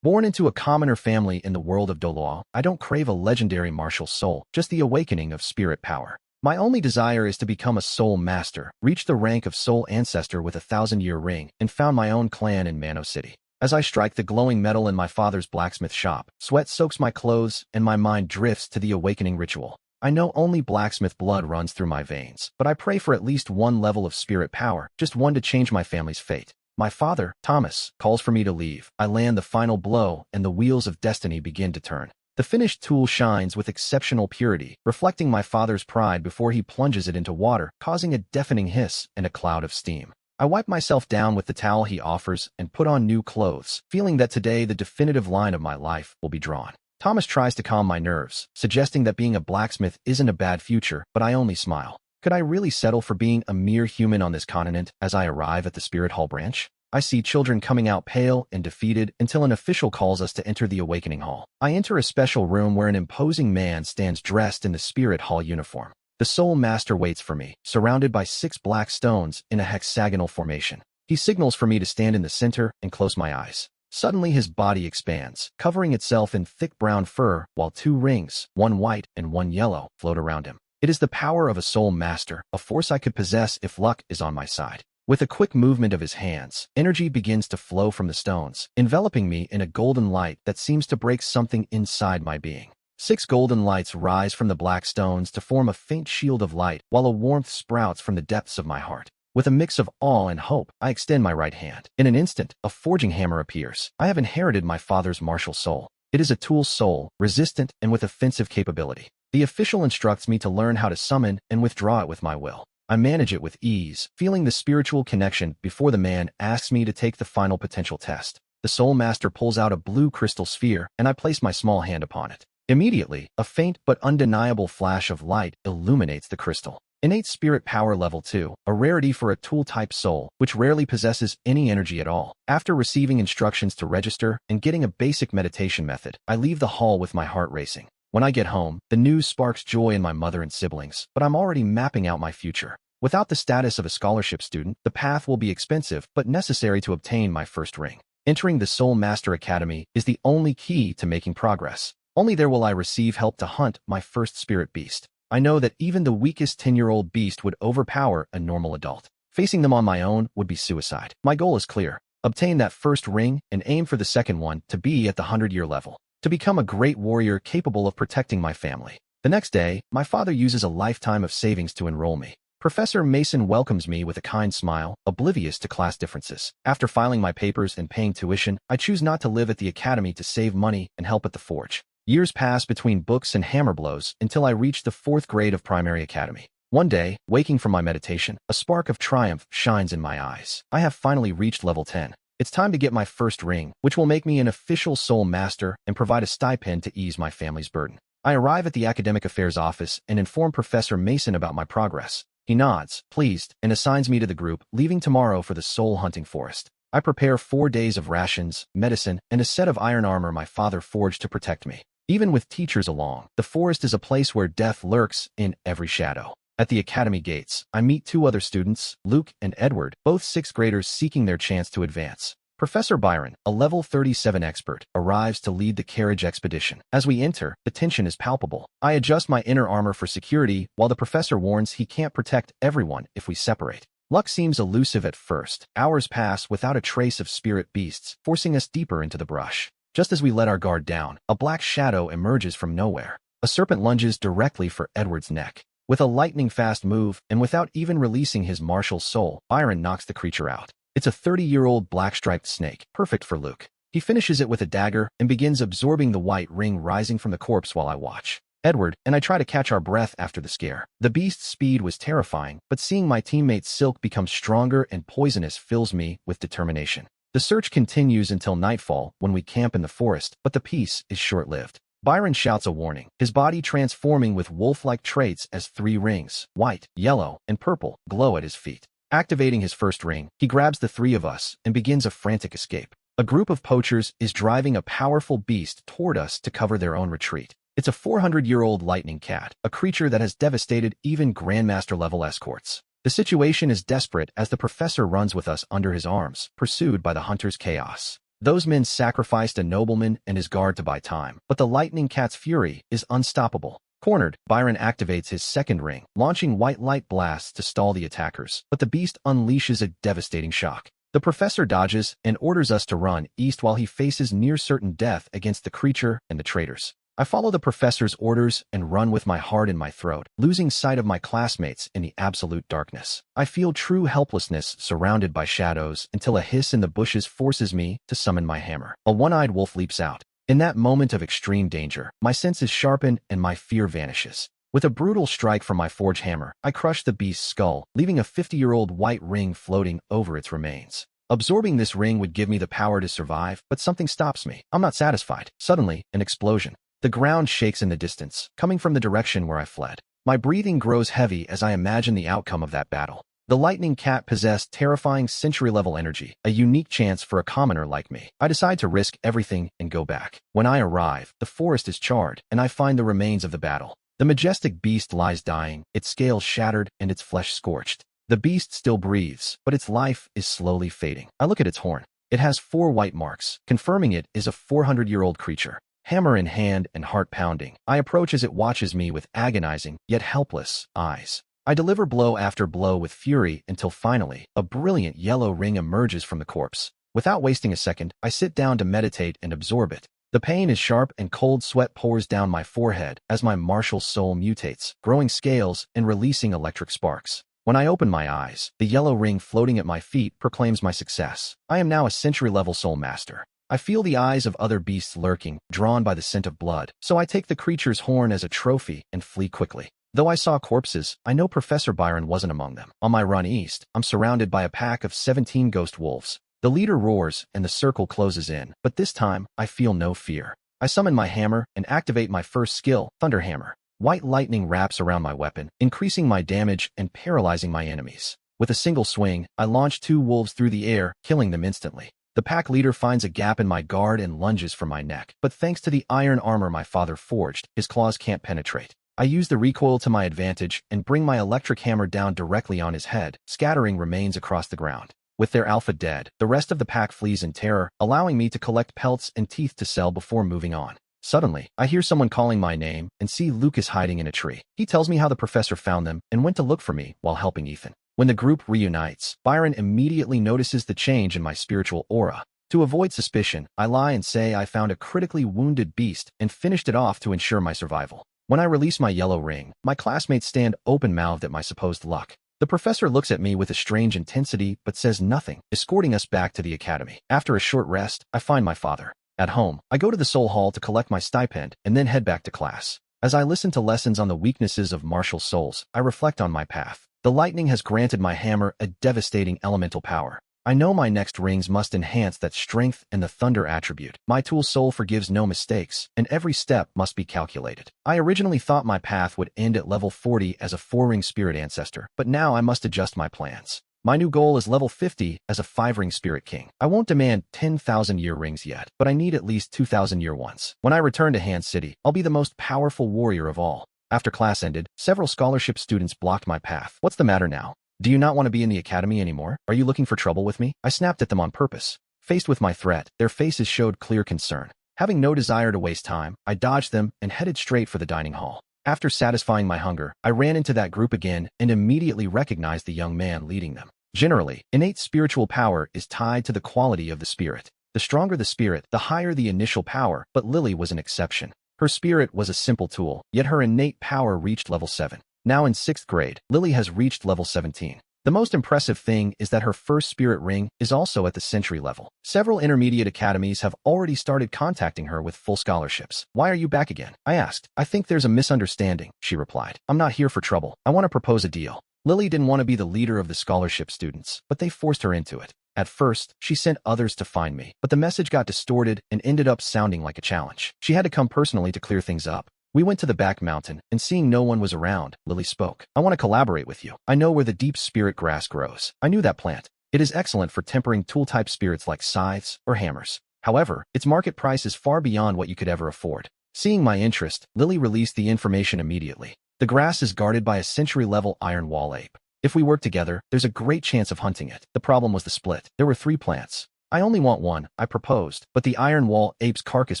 Born into a commoner family in the world of Doloa, I don't crave a legendary martial soul, just the awakening of spirit power. My only desire is to become a soul master, reach the rank of soul ancestor with a 1,000-year ring, and found my own clan in Mano City. As I strike the glowing metal in my father's blacksmith shop, sweat soaks my clothes and my mind drifts to the awakening ritual. I know only blacksmith blood runs through my veins, but I pray for at least one level of spirit power, just one to change my family's fate. My father, Thomas, calls for me to leave. I land the final blow, and the wheels of destiny begin to turn. The finished tool shines with exceptional purity, reflecting my father's pride before he plunges it into water, causing a deafening hiss and a cloud of steam. I wipe myself down with the towel he offers and put on new clothes, feeling that today the definitive line of my life will be drawn. Thomas tries to calm my nerves, suggesting that being a blacksmith isn't a bad future, but I only smile. Could I really settle for being a mere human on this continent as I arrive at the Spirit Hall branch? I see children coming out pale and defeated until an official calls us to enter the Awakening Hall. I enter a special room where an imposing man stands dressed in the Spirit Hall uniform. The Soul Master waits for me, surrounded by 6 black stones in a hexagonal formation. He signals for me to stand in the center and close my eyes. Suddenly his body expands, covering itself in thick brown fur, while 2 rings, one white and one yellow, float around him. It is the power of a Soul Master, a force I could possess if luck is on my side. With a quick movement of his hands, energy begins to flow from the stones, enveloping me in a golden light that seems to break something inside my being. 6 golden lights rise from the black stones to form a faint shield of light, while a warmth sprouts from the depths of my heart. With a mix of awe and hope, I extend my right hand. In an instant, a forging hammer appears. I have inherited my father's martial soul. It is a tool soul, resistant and with offensive capability. The official instructs me to learn how to summon and withdraw it with my will. I manage it with ease, feeling the spiritual connection before the man asks me to take the final potential test. The Soul Master pulls out a blue crystal sphere, and I place my small hand upon it. Immediately, a faint but undeniable flash of light illuminates the crystal. Innate Spirit Power Level 2, a rarity for a tool-type soul, which rarely possesses any energy at all. After receiving instructions to register and getting a basic meditation method, I leave the hall with my heart racing. When I get home, the news sparks joy in my mother and siblings, but I'm already mapping out my future. Without the status of a scholarship student, the path will be expensive but necessary to obtain my first ring. Entering the Soul Master Academy is the only key to making progress. Only there will I receive help to hunt my first spirit beast. I know that even the weakest 10-year-old beast would overpower a normal adult. Facing them on my own would be suicide. My goal is clear. Obtain that first ring and aim for the second one to be at the 100-year level. To become a great warrior capable of protecting my family. The next day, my father uses a lifetime of savings to enroll me. Professor Mason welcomes me with a kind smile, oblivious to class differences. After filing my papers and paying tuition, I choose not to live at the academy to save money and help at the forge. Years pass between books and hammer blows until I reach the 4th grade of primary academy. One day, waking from my meditation, a spark of triumph shines in my eyes. I have finally reached level 10. It's time to get my first ring, which will make me an official soul master and provide a stipend to ease my family's burden. I arrive at the academic affairs office and inform Professor Mason about my progress. He nods, pleased, and assigns me to the group, leaving tomorrow for the soul hunting forest. I prepare 4 days of rations, medicine, and a set of iron armor my father forged to protect me. Even with teachers along, the forest is a place where death lurks in every shadow. At the academy gates, I meet 2 other students, Luke and Edward, both 6th graders seeking their chance to advance. Professor Byron, a level 37 expert, arrives to lead the carriage expedition. As we enter, the tension is palpable. I adjust my inner armor for security, while the professor warns he can't protect everyone if we separate. Luck seems elusive at first. Hours pass without a trace of spirit beasts, forcing us deeper into the brush. Just as we let our guard down, a black shadow emerges from nowhere. A serpent lunges directly for Edward's neck. With a lightning-fast move, and without even releasing his martial soul, Byron knocks the creature out. It's a 30-year-old black-striped snake, perfect for Luke. He finishes it with a dagger and begins absorbing the white ring rising from the corpse while I watch. Edward and I try to catch our breath after the scare. The beast's speed was terrifying, but seeing my teammate Silk become stronger and poisonous fills me with determination. The search continues until nightfall when we camp in the forest, but the peace is short-lived. Byron shouts a warning, his body transforming with wolf-like traits as 3 rings, white, yellow, and purple, glow at his feet. Activating his first ring, he grabs the 3 of us and begins a frantic escape. A group of poachers is driving a powerful beast toward us to cover their own retreat. It's a 400-year-old lightning cat, a creature that has devastated even Grandmaster-level escorts. The situation is desperate as the professor runs with us under his arms, pursued by the hunter's chaos. Those men sacrificed a nobleman and his guard to buy time, but the lightning cat's fury is unstoppable. Cornered, Byron activates his second ring, launching white light blasts to stall the attackers, but the beast unleashes a devastating shock. The professor dodges and orders us to run east while he faces near-certain death against the creature and the traitors. I follow the professor's orders and run with my heart in my throat, losing sight of my classmates in the absolute darkness. I feel true helplessness surrounded by shadows until a hiss in the bushes forces me to summon my hammer. A one-eyed wolf leaps out. In that moment of extreme danger, my senses sharpen and my fear vanishes. With a brutal strike from my forge hammer, I crush the beast's skull, leaving a 50-year-old white ring floating over its remains. Absorbing this ring would give me the power to survive, but something stops me. I'm not satisfied. Suddenly, an explosion. The ground shakes in the distance, coming from the direction where I fled. My breathing grows heavy as I imagine the outcome of that battle. The lightning cat possessed terrifying century-level energy, a unique chance for a commoner like me. I decide to risk everything and go back. When I arrive, the forest is charred, and I find the remains of the battle. The majestic beast lies dying, its scales shattered and its flesh scorched. The beast still breathes, but its life is slowly fading. I look at its horn. It has 4 white marks, confirming it is a 400-year-old creature. Hammer in hand and heart pounding, I approach as it watches me with agonizing, yet helpless, eyes. I deliver blow after blow with fury until finally, a brilliant yellow ring emerges from the corpse. Without wasting a second, I sit down to meditate and absorb it. The pain is sharp and cold sweat pours down my forehead as my martial soul mutates, growing scales and releasing electric sparks. When I open my eyes, the yellow ring floating at my feet proclaims my success. I am now a century-level soul master. I feel the eyes of other beasts lurking, drawn by the scent of blood, so I take the creature's horn as a trophy and flee quickly. Though I saw corpses, I know Professor Byron wasn't among them. On my run east, I'm surrounded by a pack of 17 ghost wolves. The leader roars and the circle closes in, but this time, I feel no fear. I summon my hammer and activate my first skill, Thunder Hammer. White lightning wraps around my weapon, increasing my damage and paralyzing my enemies. With a single swing, I launch 2 wolves through the air, killing them instantly. The pack leader finds a gap in my guard and lunges for my neck, but thanks to the iron armor my father forged, his claws can't penetrate. I use the recoil to my advantage and bring my electric hammer down directly on his head, scattering remains across the ground. With their alpha dead, the rest of the pack flees in terror, allowing me to collect pelts and teeth to sell before moving on. Suddenly, I hear someone calling my name and see Lucas hiding in a tree. He tells me how the professor found them and went to look for me while helping Ethan. When the group reunites, Byron immediately notices the change in my spiritual aura. To avoid suspicion, I lie and say I found a critically wounded beast and finished it off to ensure my survival. When I release my yellow ring, my classmates stand open-mouthed at my supposed luck. The professor looks at me with a strange intensity but says nothing, escorting us back to the academy. After a short rest, I find my father. At home, I go to the Soul Hall to collect my stipend and then head back to class. As I listen to lessons on the weaknesses of martial souls, I reflect on my path. The lightning has granted my hammer a devastating elemental power. I know my next rings must enhance that strength and the thunder attribute. My tool soul forgives no mistakes, and every step must be calculated. I originally thought my path would end at level 40 as a 4-ring spirit ancestor, but now I must adjust my plans. My new goal is level 50 as a 5-ring spirit king. I won't demand 10,000-year rings yet, but I need at least 2,000-year ones. When I return to Han City, I'll be the most powerful warrior of all. After class ended, several scholarship students blocked my path. What's the matter now? Do you not want to be in the academy anymore? Are you looking for trouble with me? I snapped at them on purpose. Faced with my threat, their faces showed clear concern. Having no desire to waste time, I dodged them and headed straight for the dining hall. After satisfying my hunger, I ran into that group again and immediately recognized the young man leading them. Generally, innate spiritual power is tied to the quality of the spirit. The stronger the spirit, the higher the initial power, but Lily was an exception. Her spirit was a simple tool, yet her innate power reached level 7. Now in 6th grade, Lily has reached level 17. The most impressive thing is that her first spirit ring is also at the century level. Several intermediate academies have already started contacting her with full scholarships. Why are you back again? I asked. I think there's a misunderstanding, she replied. I'm not here for trouble. I want to propose a deal. Lily didn't want to be the leader of the scholarship students, but they forced her into it. At first, she sent others to find me, but the message got distorted and ended up sounding like a challenge. She had to come personally to clear things up. We went to the back mountain, and seeing no one was around, Lily spoke. I want to collaborate with you. I know where the deep spirit grass grows. I knew that plant. It is excellent for tempering tool-type spirits like scythes or hammers. However, its market price is far beyond what you could ever afford. Seeing my interest, Lily released the information immediately. The grass is guarded by a century-level iron wall ape. If we work together, there's a great chance of hunting it. The problem was the split. There were 3 plants. I only want one, I proposed, but the iron wall ape's carcass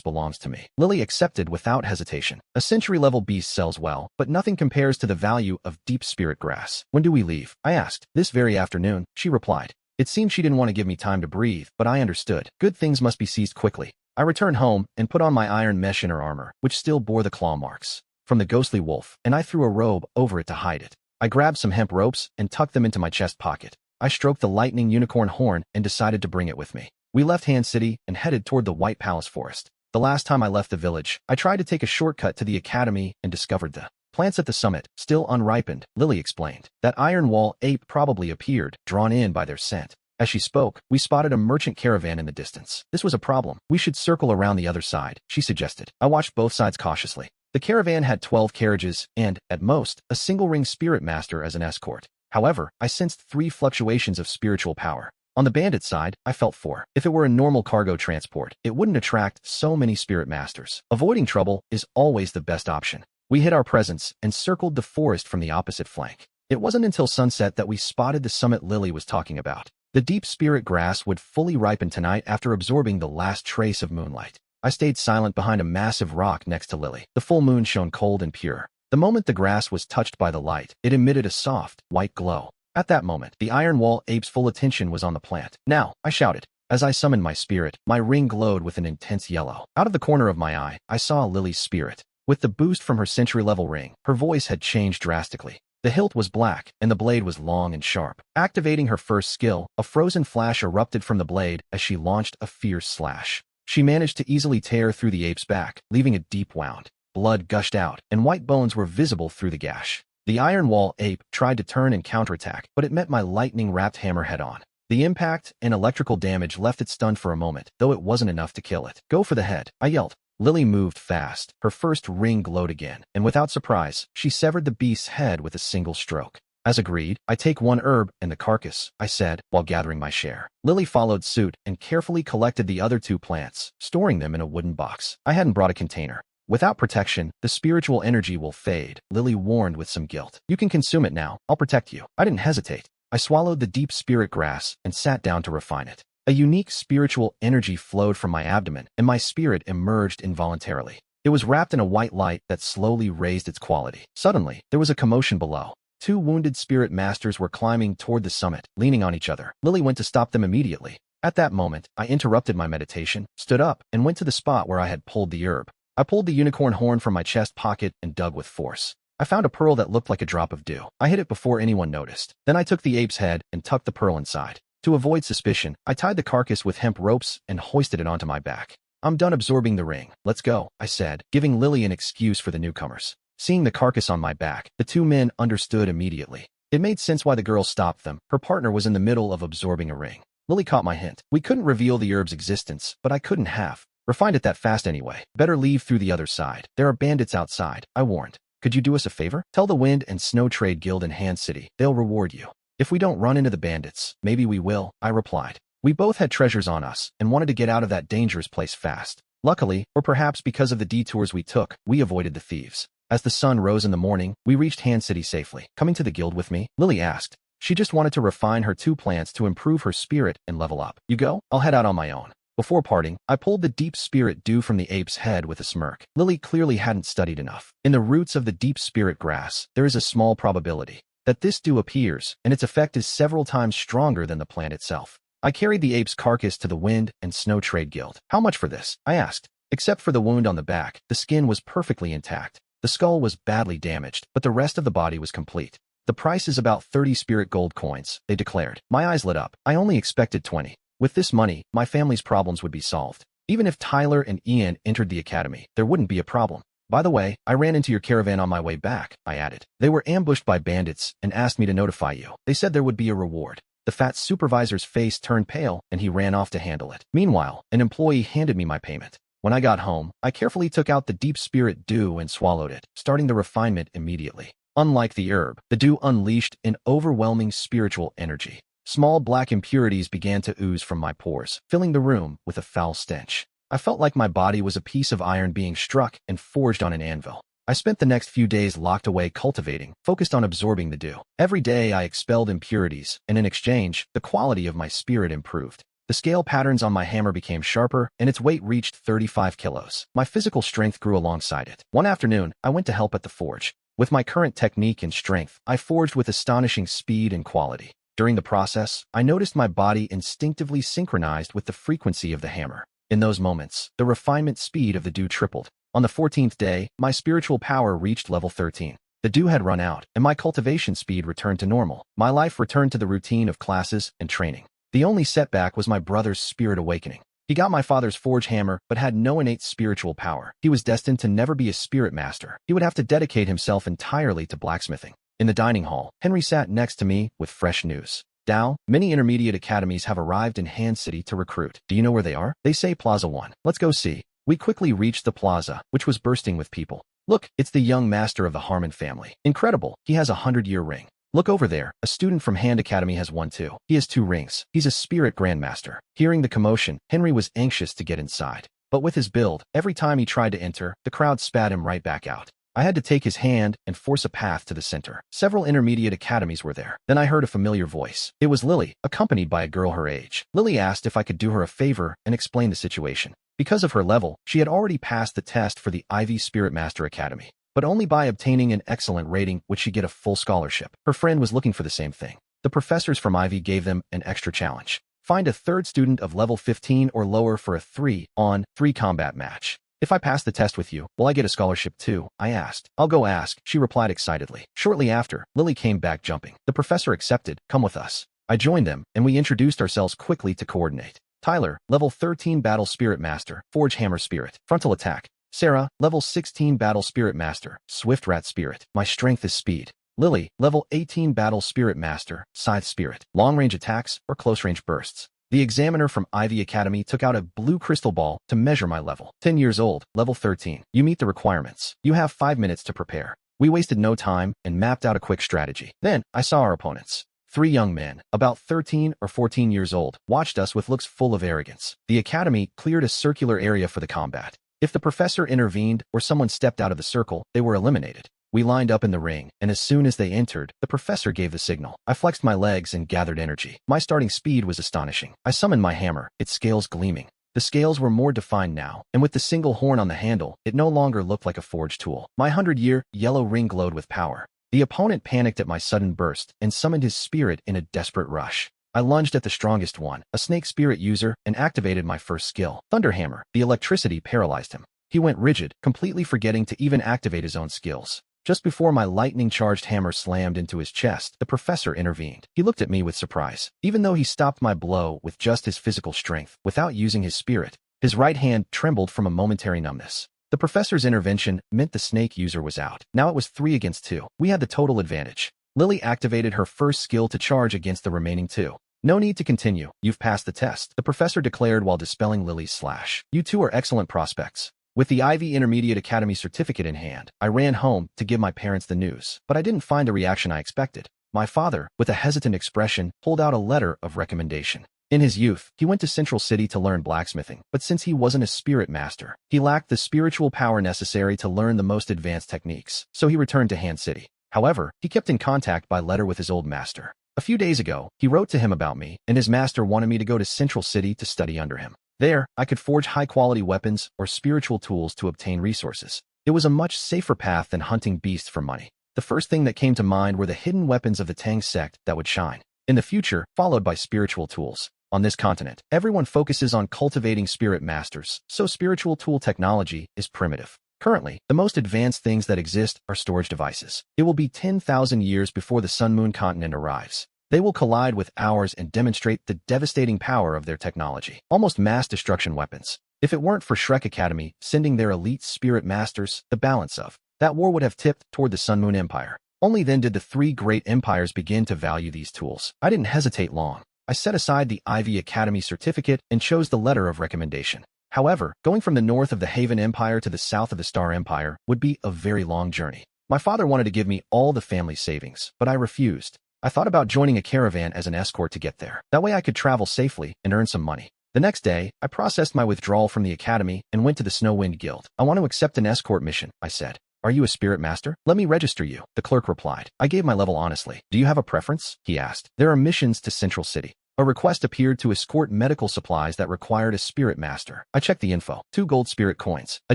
belongs to me. Lily accepted without hesitation. A century-level beast sells well, but nothing compares to the value of deep spirit grass. When do we leave? I asked. This very afternoon, she replied. It seemed she didn't want to give me time to breathe, but I understood. Good things must be seized quickly. I returned home and put on my iron mesh inner armor, which still bore the claw marks from the ghostly wolf, and I threw a robe over it to hide it. I grabbed some hemp ropes and tucked them into my chest pocket. I stroked the lightning unicorn horn and decided to bring it with me. We left Han City and headed toward the White Palace Forest. The last time I left the village, I tried to take a shortcut to the academy and discovered the plants at the summit, still unripened, Lily explained. That iron wall ape probably appeared, drawn in by their scent. As she spoke, we spotted a merchant caravan in the distance. This was a problem. We should circle around the other side, she suggested. I watched both sides cautiously. The caravan had 12 carriages and, at most, a single-ring spirit master as an escort. However, I sensed 3 fluctuations of spiritual power. On the bandit side, I felt 4. If it were a normal cargo transport, it wouldn't attract so many spirit masters. Avoiding trouble is always the best option. We hid our presence and circled the forest from the opposite flank. It wasn't until sunset that we spotted the summit Lily was talking about. The deep spirit grass would fully ripen tonight after absorbing the last trace of moonlight. I stayed silent behind a massive rock next to Lily. The full moon shone cold and pure. The moment the grass was touched by the light, it emitted a soft, white glow. At that moment, the iron wall ape's full attention was on the plant. Now, I shouted. As I summoned my spirit, my ring glowed with an intense yellow. Out of the corner of my eye, I saw Lily's spirit. With the boost from her century-level ring, her voice had changed drastically. The hilt was black, and the blade was long and sharp. Activating her first skill, a frozen flash erupted from the blade as she launched a fierce slash. She managed to easily tear through the ape's back, leaving a deep wound. Blood gushed out, and white bones were visible through the gash. The iron wall ape tried to turn and counterattack, but it met my lightning-wrapped hammer head-on. The impact and electrical damage left it stunned for a moment, though it wasn't enough to kill it. Go for the head, I yelled. Lily moved fast. Her first ring glowed again, and without surprise, she severed the beast's head with a single stroke. As agreed, I take 1 herb and the carcass, I said, while gathering my share. Lily followed suit and carefully collected the other 2 plants, storing them in a wooden box. I hadn't brought a container. Without protection, the spiritual energy will fade, Lily warned with some guilt. You can consume it now. I'll protect you. I didn't hesitate. I swallowed the deep spirit grass and sat down to refine it. A unique spiritual energy flowed from my abdomen, and my spirit emerged involuntarily. It was wrapped in a white light that slowly raised its quality. Suddenly, there was a commotion below. 2 wounded spirit masters were climbing toward the summit, leaning on each other. Lily went to stop them immediately. At that moment, I interrupted my meditation, stood up, and went to the spot where I had pulled the herb. I pulled the unicorn horn from my chest pocket and dug with force. I found a pearl that looked like a drop of dew. I hid it before anyone noticed. Then I took the ape's head and tucked the pearl inside. To avoid suspicion, I tied the carcass with hemp ropes and hoisted it onto my back. I'm done absorbing the ring. Let's go, I said, giving Lily an excuse for the newcomers. Seeing the carcass on my back, the 2 men understood immediately. It made sense why the girl stopped them. Her partner was in the middle of absorbing a ring. Lily caught my hint. We couldn't reveal the herb's existence, but I couldn't have refined it that fast anyway. Better leave through the other side. There are bandits outside, I warned. Could you do us a favor? Tell the Wind and Snow Trade Guild in Han City. They'll reward you. If we don't run into the bandits, maybe we will, I replied. We both had treasures on us and wanted to get out of that dangerous place fast. Luckily, or perhaps because of the detours we took, we avoided the thieves. As the sun rose in the morning, we reached Han City safely. Coming to the guild with me? Lily asked. She just wanted to refine her 2 plants to improve her spirit and level up. You go? I'll head out on my own. Before parting, I pulled the deep spirit dew from the ape's head with a smirk. Lily clearly hadn't studied enough. In the roots of the deep spirit grass, there is a small probability that this dew appears, and its effect is several times stronger than the plant itself. I carried the ape's carcass to the Wind and Snow Trade Guild. How much for this? I asked. Except for the wound on the back, the skin was perfectly intact. The skull was badly damaged, but the rest of the body was complete. The price is about 30 spirit gold coins, they declared. My eyes lit up. I only expected 20. With this money, my family's problems would be solved. Even if Tyler and Ian entered the academy, there wouldn't be a problem. By the way, I ran into your caravan on my way back, I added. They were ambushed by bandits and asked me to notify you. They said there would be a reward. The fat supervisor's face turned pale and he ran off to handle it. Meanwhile, an employee handed me my payment. When I got home, I carefully took out the deep spirit dew and swallowed it, starting the refinement immediately. Unlike the herb, the dew unleashed an overwhelming spiritual energy. Small black impurities began to ooze from my pores, filling the room with a foul stench. I felt like my body was a piece of iron being struck and forged on an anvil. I spent the next few days locked away cultivating, focused on absorbing the dew. Every day I expelled impurities, and in exchange, the quality of my spirit improved. The scale patterns on my hammer became sharper, and its weight reached 35 kilos. My physical strength grew alongside it. One afternoon, I went to help at the forge. With my current technique and strength, I forged with astonishing speed and quality. During the process, I noticed my body instinctively synchronized with the frequency of the hammer. In those moments, the refinement speed of the dew tripled. On the 14th day, my spiritual power reached level 13. The dew had run out, and my cultivation speed returned to normal. My life returned to the routine of classes and training. The only setback was my brother's spirit awakening. He got my father's forge hammer, but had no innate spiritual power. He was destined to never be a spirit master. He would have to dedicate himself entirely to blacksmithing. In the dining hall, Henry sat next to me with fresh news. Dao, many intermediate academies have arrived in Han City to recruit. Do you know where they are? They say Plaza 1. Let's go see. We quickly reached the plaza, which was bursting with people. Look, it's the young master of the Harmon family. Incredible, he has a 100-year ring. Look over there, a student from Hand Academy has one too. He has 2 rings. He's a spirit grandmaster. Hearing the commotion, Henry was anxious to get inside. But with his build, every time he tried to enter, the crowd spat him right back out. I had to take his hand and force a path to the center. Several intermediate academies were there. Then I heard a familiar voice. It was Lily, accompanied by a girl her age. Lily asked if I could do her a favor and explain the situation. Because of her level, she had already passed the test for the Ivy Spirit Master Academy. But only by obtaining an excellent rating would she get a full scholarship. Her friend was looking for the same thing. The professors from Ivy gave them an extra challenge. Find a third student of level 15 or lower for a 3-on-3 combat match. If I pass the test with you, will I get a scholarship too? I asked. I'll go ask, she replied excitedly. Shortly after, Lily came back jumping. The professor accepted. Come with us. I joined them, and we introduced ourselves quickly to coordinate. Tyler, level 13 Battle Spirit Master, Forge Hammer Spirit, Frontal Attack. Sarah, level 16 Battle Spirit Master, Swift Rat Spirit. My strength is speed. Lily, level 18 Battle Spirit Master, Scythe Spirit, Long Range Attacks or Close Range Bursts. The examiner from Ivy Academy took out a blue crystal ball to measure my level. 10 years old, level 13. You meet the requirements. You have 5 minutes to prepare. We wasted no time and mapped out a quick strategy. Then, I saw our opponents. 3 young men, about 13 or 14 years old, watched us with looks full of arrogance. The academy cleared a circular area for the combat. If the professor intervened or someone stepped out of the circle, they were eliminated. We lined up in the ring, and as soon as they entered, the professor gave the signal. I flexed my legs and gathered energy. My starting speed was astonishing. I summoned my hammer, its scales gleaming. The scales were more defined now, and with the single horn on the handle, it no longer looked like a forged tool. My 100-year yellow ring glowed with power. The opponent panicked at my sudden burst and summoned his spirit in a desperate rush. I lunged at the strongest one, a snake spirit user, and activated my first skill, Thunder Hammer. The electricity paralyzed him. He went rigid, completely forgetting to even activate his own skills. Just before my lightning-charged hammer slammed into his chest, the professor intervened. He looked at me with surprise. Even though he stopped my blow with just his physical strength, without using his spirit, his right hand trembled from a momentary numbness. The professor's intervention meant the snake user was out. Now it was 3 against 2. We had the total advantage. Lily activated her first skill to charge against the remaining 2. No need to continue. You've passed the test, the professor declared while dispelling Lily's slash. You two are excellent prospects. With the Ivy Intermediate Academy certificate in hand, I ran home to give my parents the news, but I didn't find the reaction I expected. My father, with a hesitant expression, pulled out a letter of recommendation. In his youth, he went to Central City to learn blacksmithing, but since he wasn't a spirit master, he lacked the spiritual power necessary to learn the most advanced techniques, so he returned to Han City. However, he kept in contact by letter with his old master. A few days ago, he wrote to him about me, and his master wanted me to go to Central City to study under him. There, I could forge high-quality weapons or spiritual tools to obtain resources. It was a much safer path than hunting beasts for money. The first thing that came to mind were the hidden weapons of the Tang sect that would shine in the future, followed by spiritual tools. On this continent, everyone focuses on cultivating spirit masters, so spiritual tool technology is primitive. Currently, the most advanced things that exist are storage devices. It will be 10,000 years before the Sun-Moon continent arrives. They will collide with ours and demonstrate the devastating power of their technology. Almost mass destruction weapons. If it weren't for Shrek Academy sending their elite spirit masters, the balance of that war would have tipped toward the Sun-Moon Empire. Only then did the 3 great empires begin to value these tools. I didn't hesitate long. I set aside the Ivy Academy certificate and chose the letter of recommendation. However, going from the north of the Haven Empire to the south of the Star Empire would be a very long journey. My father wanted to give me all the family savings, but I refused. I thought about joining a caravan as an escort to get there. That way I could travel safely and earn some money. The next day, I processed my withdrawal from the academy and went to the Snowwind Guild. I want to accept an escort mission, I said. Are you a spirit master? Let me register you, the clerk replied. I gave my level honestly. Do you have a preference? He asked. There are missions to Central City. A request appeared to escort medical supplies that required a spirit master. I checked the info. 2 gold spirit coins. A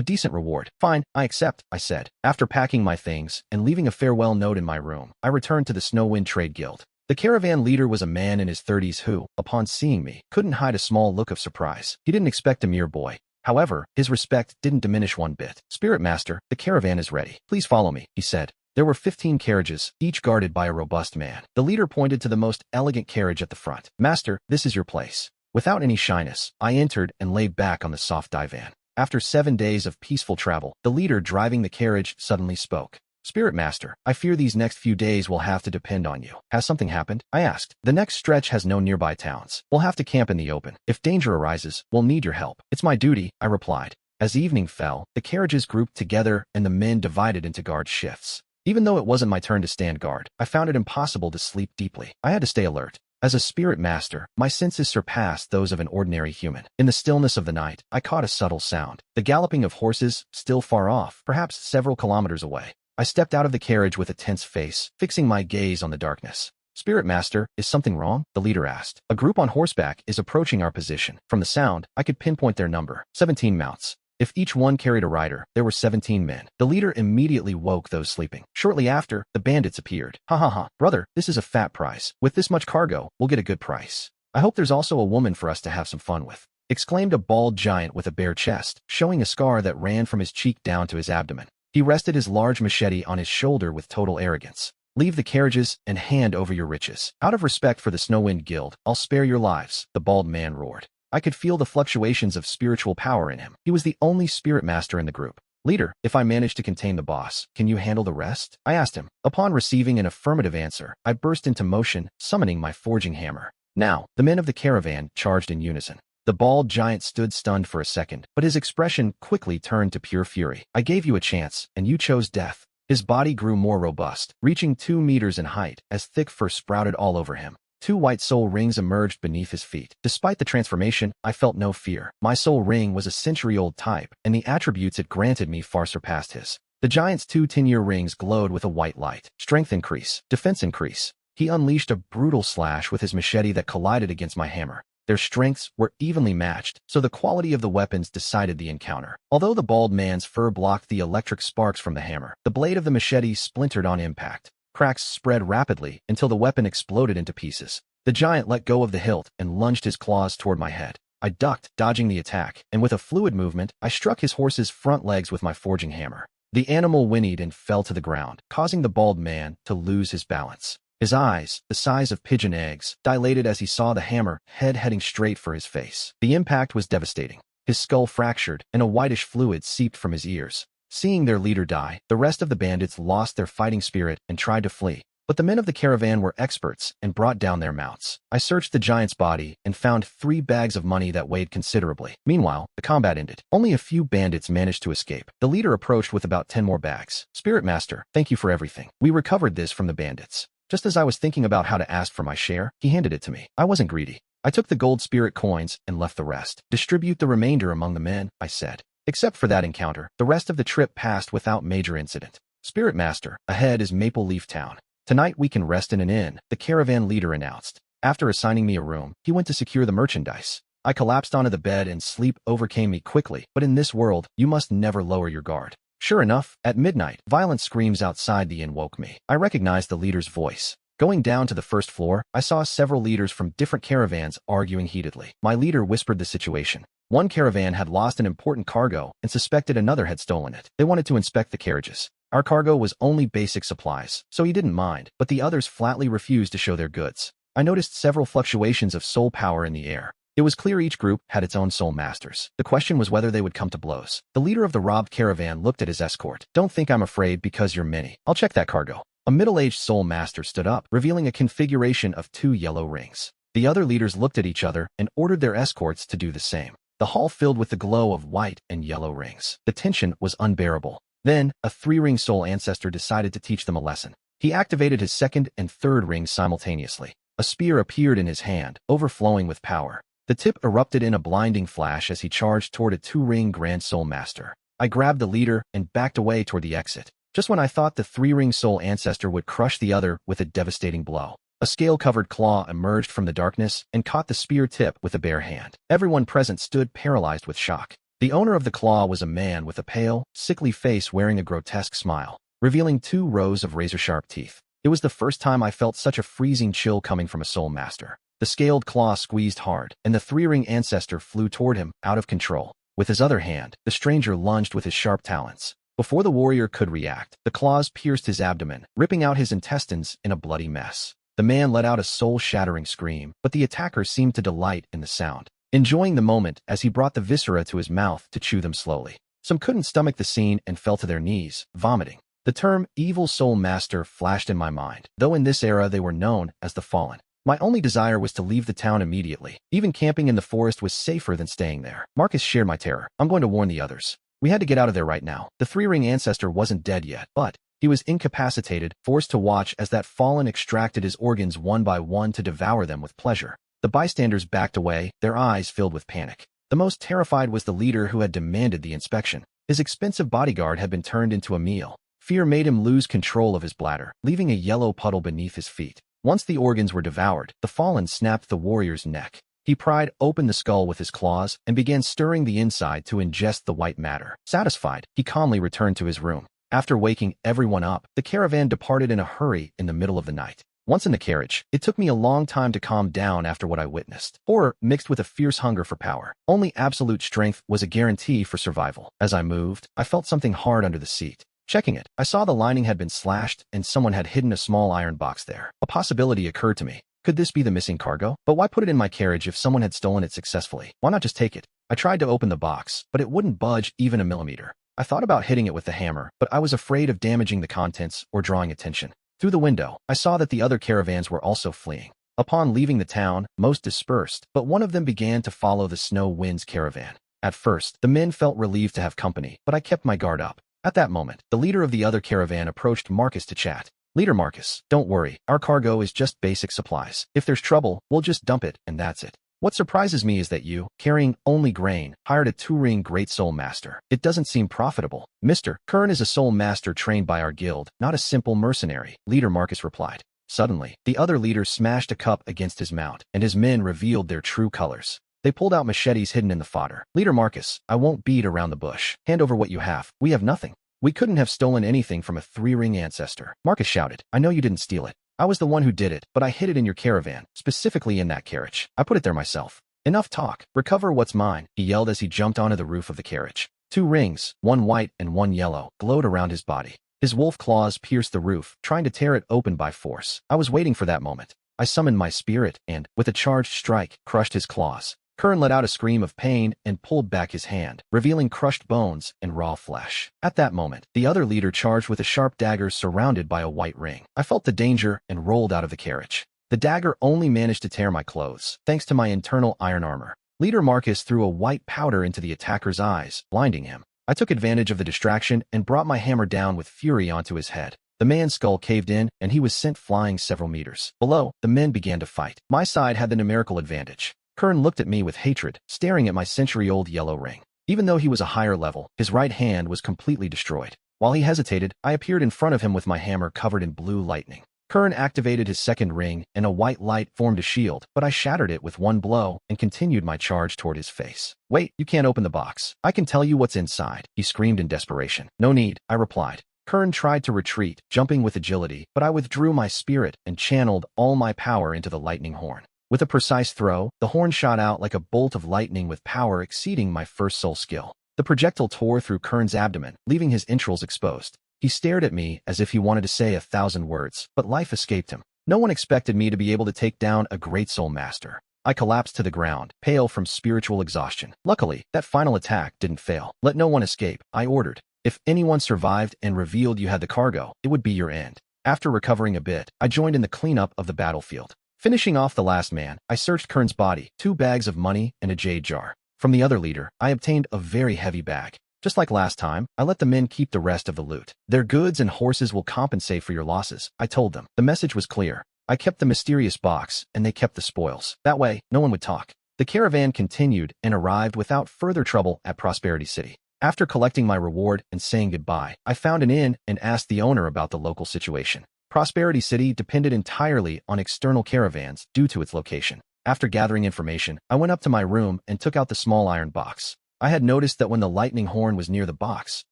decent reward. Fine, I accept, I said. After packing my things and leaving a farewell note in my room, I returned to the Snowwind Trade Guild. The caravan leader was a man in his 30s who, upon seeing me, couldn't hide a small look of surprise. He didn't expect a mere boy. However, his respect didn't diminish one bit. Spirit Master, the caravan is ready. Please follow me, he said. There were 15 carriages, each guarded by a robust man. The leader pointed to the most elegant carriage at the front. Master, this is your place. Without any shyness, I entered and lay back on the soft divan. After 7 days of peaceful travel, the leader driving the carriage suddenly spoke. Spirit Master, I fear these next few days will have to depend on you. Has something happened? I asked. The next stretch has no nearby towns. We'll have to camp in the open. If danger arises, we'll need your help. It's my duty, I replied. As evening fell, the carriages grouped together and the men divided into guard shifts. Even though it wasn't my turn to stand guard, I found it impossible to sleep deeply. I had to stay alert. As a spirit master, my senses surpassed those of an ordinary human. In the stillness of the night, I caught a subtle sound. The galloping of horses, still far off, perhaps several kilometers away. I stepped out of the carriage with a tense face, fixing my gaze on the darkness. Spirit Master, is something wrong? The leader asked. A group on horseback is approaching our position. From the sound, I could pinpoint their number. 17 mounts. If each one carried a rider, there were 17 men. The leader immediately woke those sleeping. Shortly after, the bandits appeared. Ha ha ha. Brother, this is a fat prize. With this much cargo, we'll get a good price. I hope there's also a woman for us to have some fun with, exclaimed a bald giant with a bare chest, showing a scar that ran from his cheek down to his abdomen. He rested his large machete on his shoulder with total arrogance. Leave the carriages and hand over your riches. Out of respect for the Snowwind Guild, I'll spare your lives, the bald man roared. I could feel the fluctuations of spiritual power in him. He was the only spirit master in the group. Leader, if I manage to contain the boss, can you handle the rest? I asked him. Upon receiving an affirmative answer, I burst into motion, summoning my forging hammer. Now, the men of the caravan charged in unison. The bald giant stood stunned for a second, but his expression quickly turned to pure fury. I gave you a chance, and you chose death. His body grew more robust, reaching 2 meters in height, as thick fur sprouted all over him. 2 white soul rings emerged beneath his feet. Despite the transformation, I felt no fear. My soul ring was a century-old type, and the attributes it granted me far surpassed his. The giant's 2 10-year rings glowed with a white light. Strength increase, defense increase. He unleashed a brutal slash with his machete that collided against my hammer. Their strengths were evenly matched, so the quality of the weapons decided the encounter. Although the bald man's fur blocked the electric sparks from the hammer, the blade of the machete splintered on impact. Cracks spread rapidly until the weapon exploded into pieces. The giant let go of the hilt and lunged his claws toward my head. I ducked, dodging the attack, and with a fluid movement, I struck his horse's front legs with my forging hammer. The animal whinnied and fell to the ground, causing the bald man to lose his balance. His eyes, the size of pigeon eggs, dilated as he saw the hammer head heading straight for his face. The impact was devastating. His skull fractured, and a whitish fluid seeped from his ears. Seeing their leader die, the rest of the bandits lost their fighting spirit and tried to flee. But the men of the caravan were experts and brought down their mounts. I searched the giant's body and found 3 bags of money that weighed considerably. Meanwhile, the combat ended. Only a few bandits managed to escape. The leader approached with about 10 more bags. Spirit Master, thank you for everything. We recovered this from the bandits. Just as I was thinking about how to ask for my share, he handed it to me. I wasn't greedy. I took the gold spirit coins and left the rest. Distribute the remainder among the men, I said. Except for that encounter, the rest of the trip passed without major incident. Spirit Master, ahead is Maple Leaf Town. Tonight we can rest in an inn, the caravan leader announced. After assigning me a room, he went to secure the merchandise. I collapsed onto the bed and sleep overcame me quickly, but in this world, you must never lower your guard. Sure enough, at midnight, violent screams outside the inn woke me. I recognized the leader's voice. Going down to the first floor, I saw several leaders from different caravans arguing heatedly. My leader whispered the situation. One caravan had lost an important cargo and suspected another had stolen it. They wanted to inspect the carriages. Our cargo was only basic supplies, so he didn't mind, but the others flatly refused to show their goods. I noticed several fluctuations of soul power in the air. It was clear each group had its own soul masters. The question was whether they would come to blows. The leader of the robbed caravan looked at his escort. Don't think I'm afraid because you're many. I'll check that cargo. A middle-aged soul master stood up, revealing a configuration of 2 yellow rings. The other leaders looked at each other and ordered their escorts to do the same. The hall filled with the glow of white and yellow rings. The tension was unbearable. Then, a 3-ring soul ancestor decided to teach them a lesson. He activated his 2nd and 3rd rings simultaneously. A spear appeared in his hand, overflowing with power. The tip erupted in a blinding flash as he charged toward a 2-ring Grand Soul Master. I grabbed the leader and backed away toward the exit. Just when I thought the 3-ring Soul Ancestor would crush the other with a devastating blow, A scale-covered claw emerged from the darkness and caught the spear tip with a bare hand. Everyone present stood paralyzed with shock. The owner of the claw was a man with a pale, sickly face wearing a grotesque smile, revealing 2 rows of razor-sharp teeth. It was the first time I felt such a freezing chill coming from a soul master. The scaled claw squeezed hard, and the 3-ring ancestor flew toward him, out of control. With his other hand, the stranger lunged with his sharp talons. Before the warrior could react, the claws pierced his abdomen, ripping out his intestines in a bloody mess. The man let out a soul-shattering scream, but the attacker seemed to delight in the sound, enjoying the moment as he brought the viscera to his mouth to chew them slowly. Some couldn't stomach the scene and fell to their knees, vomiting. The term Evil Soul Master flashed in my mind, though in this era they were known as the Fallen. My only desire was to leave the town immediately. Even camping in the forest was safer than staying there. Marcus shared my terror. I'm going to warn the others. We had to get out of there right now. The 3-ring ancestor wasn't dead yet, but he was incapacitated, forced to watch as that Fallen extracted his organs one by one to devour them with pleasure. The bystanders backed away, their eyes filled with panic. The most terrified was the leader who had demanded the inspection. His expensive bodyguard had been turned into a meal. Fear made him lose control of his bladder, leaving a yellow puddle beneath his feet. Once the organs were devoured, the Fallen snapped the warrior's neck. He pried open the skull with his claws and began stirring the inside to ingest the white matter. Satisfied, he calmly returned to his room. After waking everyone up, the caravan departed in a hurry in the middle of the night. Once in the carriage, it took me a long time to calm down after what I witnessed. Horror mixed with a fierce hunger for power. Only absolute strength was a guarantee for survival. As I moved, I felt something hard under the seat. Checking it, I saw the lining had been slashed and someone had hidden a small iron box there. A possibility occurred to me. Could this be the missing cargo? But why put it in my carriage if someone had stolen it successfully? Why not just take it? I tried to open the box, but it wouldn't budge even a millimeter. I thought about hitting it with the hammer, but I was afraid of damaging the contents or drawing attention. Through the window, I saw that the other caravans were also fleeing. Upon leaving the town, most dispersed, but one of them began to follow the Snow Wind's caravan. At first, the men felt relieved to have company, but I kept my guard up. At that moment, the leader of the other caravan approached Marcus to chat. Leader Marcus, don't worry, our cargo is just basic supplies. If there's trouble, we'll just dump it, and that's it. What surprises me is that you, carrying only grain, hired a 2-ring Great Soul Master. It doesn't seem profitable. Mr. Kern is a Soul Master trained by our guild, not a simple mercenary, Leader Marcus replied. Suddenly, the other leader smashed a cup against his mount, and his men revealed their true colors. They pulled out machetes hidden in the fodder. Leader Marcus, I won't beat around the bush. Hand over what you have. We have nothing. We couldn't have stolen anything from a 3-ring ancestor. Marcus shouted. I know you didn't steal it. I was the one who did it, but I hid it in your caravan, specifically in that carriage. I put it there myself. Enough talk. Recover what's mine, he yelled as he jumped onto the roof of the carriage. 2 rings, one white and one yellow, glowed around his body. His wolf claws pierced the roof, trying to tear it open by force. I was waiting for that moment. I summoned my spirit and, with a charged strike, crushed his claws. Kern let out a scream of pain and pulled back his hand, revealing crushed bones and raw flesh. At that moment, the other leader charged with a sharp dagger surrounded by a white ring. I felt the danger and rolled out of the carriage. The dagger only managed to tear my clothes, thanks to my internal iron armor. Leader Marcus threw a white powder into the attacker's eyes, blinding him. I took advantage of the distraction and brought my hammer down with fury onto his head. The man's skull caved in, and he was sent flying several meters. Below, the men began to fight. My side had the numerical advantage. Kern looked at me with hatred, staring at my century-old yellow ring. Even though he was a higher level, his right hand was completely destroyed. While he hesitated, I appeared in front of him with my hammer covered in blue lightning. Kern activated his second ring, and a white light formed a shield, but I shattered it with one blow and continued my charge toward his face. Wait, you can't open the box. I can tell you what's inside, he screamed in desperation. No need, I replied. Kern tried to retreat, jumping with agility, but I withdrew my spirit and channeled all my power into the lightning horn. With a precise throw, the horn shot out like a bolt of lightning with power exceeding my first soul skill. The projectile tore through Kern's abdomen, leaving his entrails exposed. He stared at me as if he wanted to say 1,000 words, but life escaped him. No one expected me to be able to take down a Great Soul Master. I collapsed to the ground, pale from spiritual exhaustion. Luckily, that final attack didn't fail. Let no one escape, I ordered. If anyone survived and revealed you had the cargo, it would be your end. After recovering a bit, I joined in the cleanup of the battlefield. Finishing off the last man, I searched Kern's body, 2 bags of money and a jade jar. From the other leader, I obtained a very heavy bag. Just like last time, I let the men keep the rest of the loot. Their goods and horses will compensate for your losses, I told them. The message was clear. I kept the mysterious box, and they kept the spoils. That way, no one would talk. The caravan continued and arrived without further trouble at Prosperity City. After collecting my reward and saying goodbye, I found an inn and asked the owner about the local situation. Prosperity City depended entirely on external caravans due to its location. After gathering information, I went up to my room and took out the small iron box. I had noticed that when the lightning horn was near the box,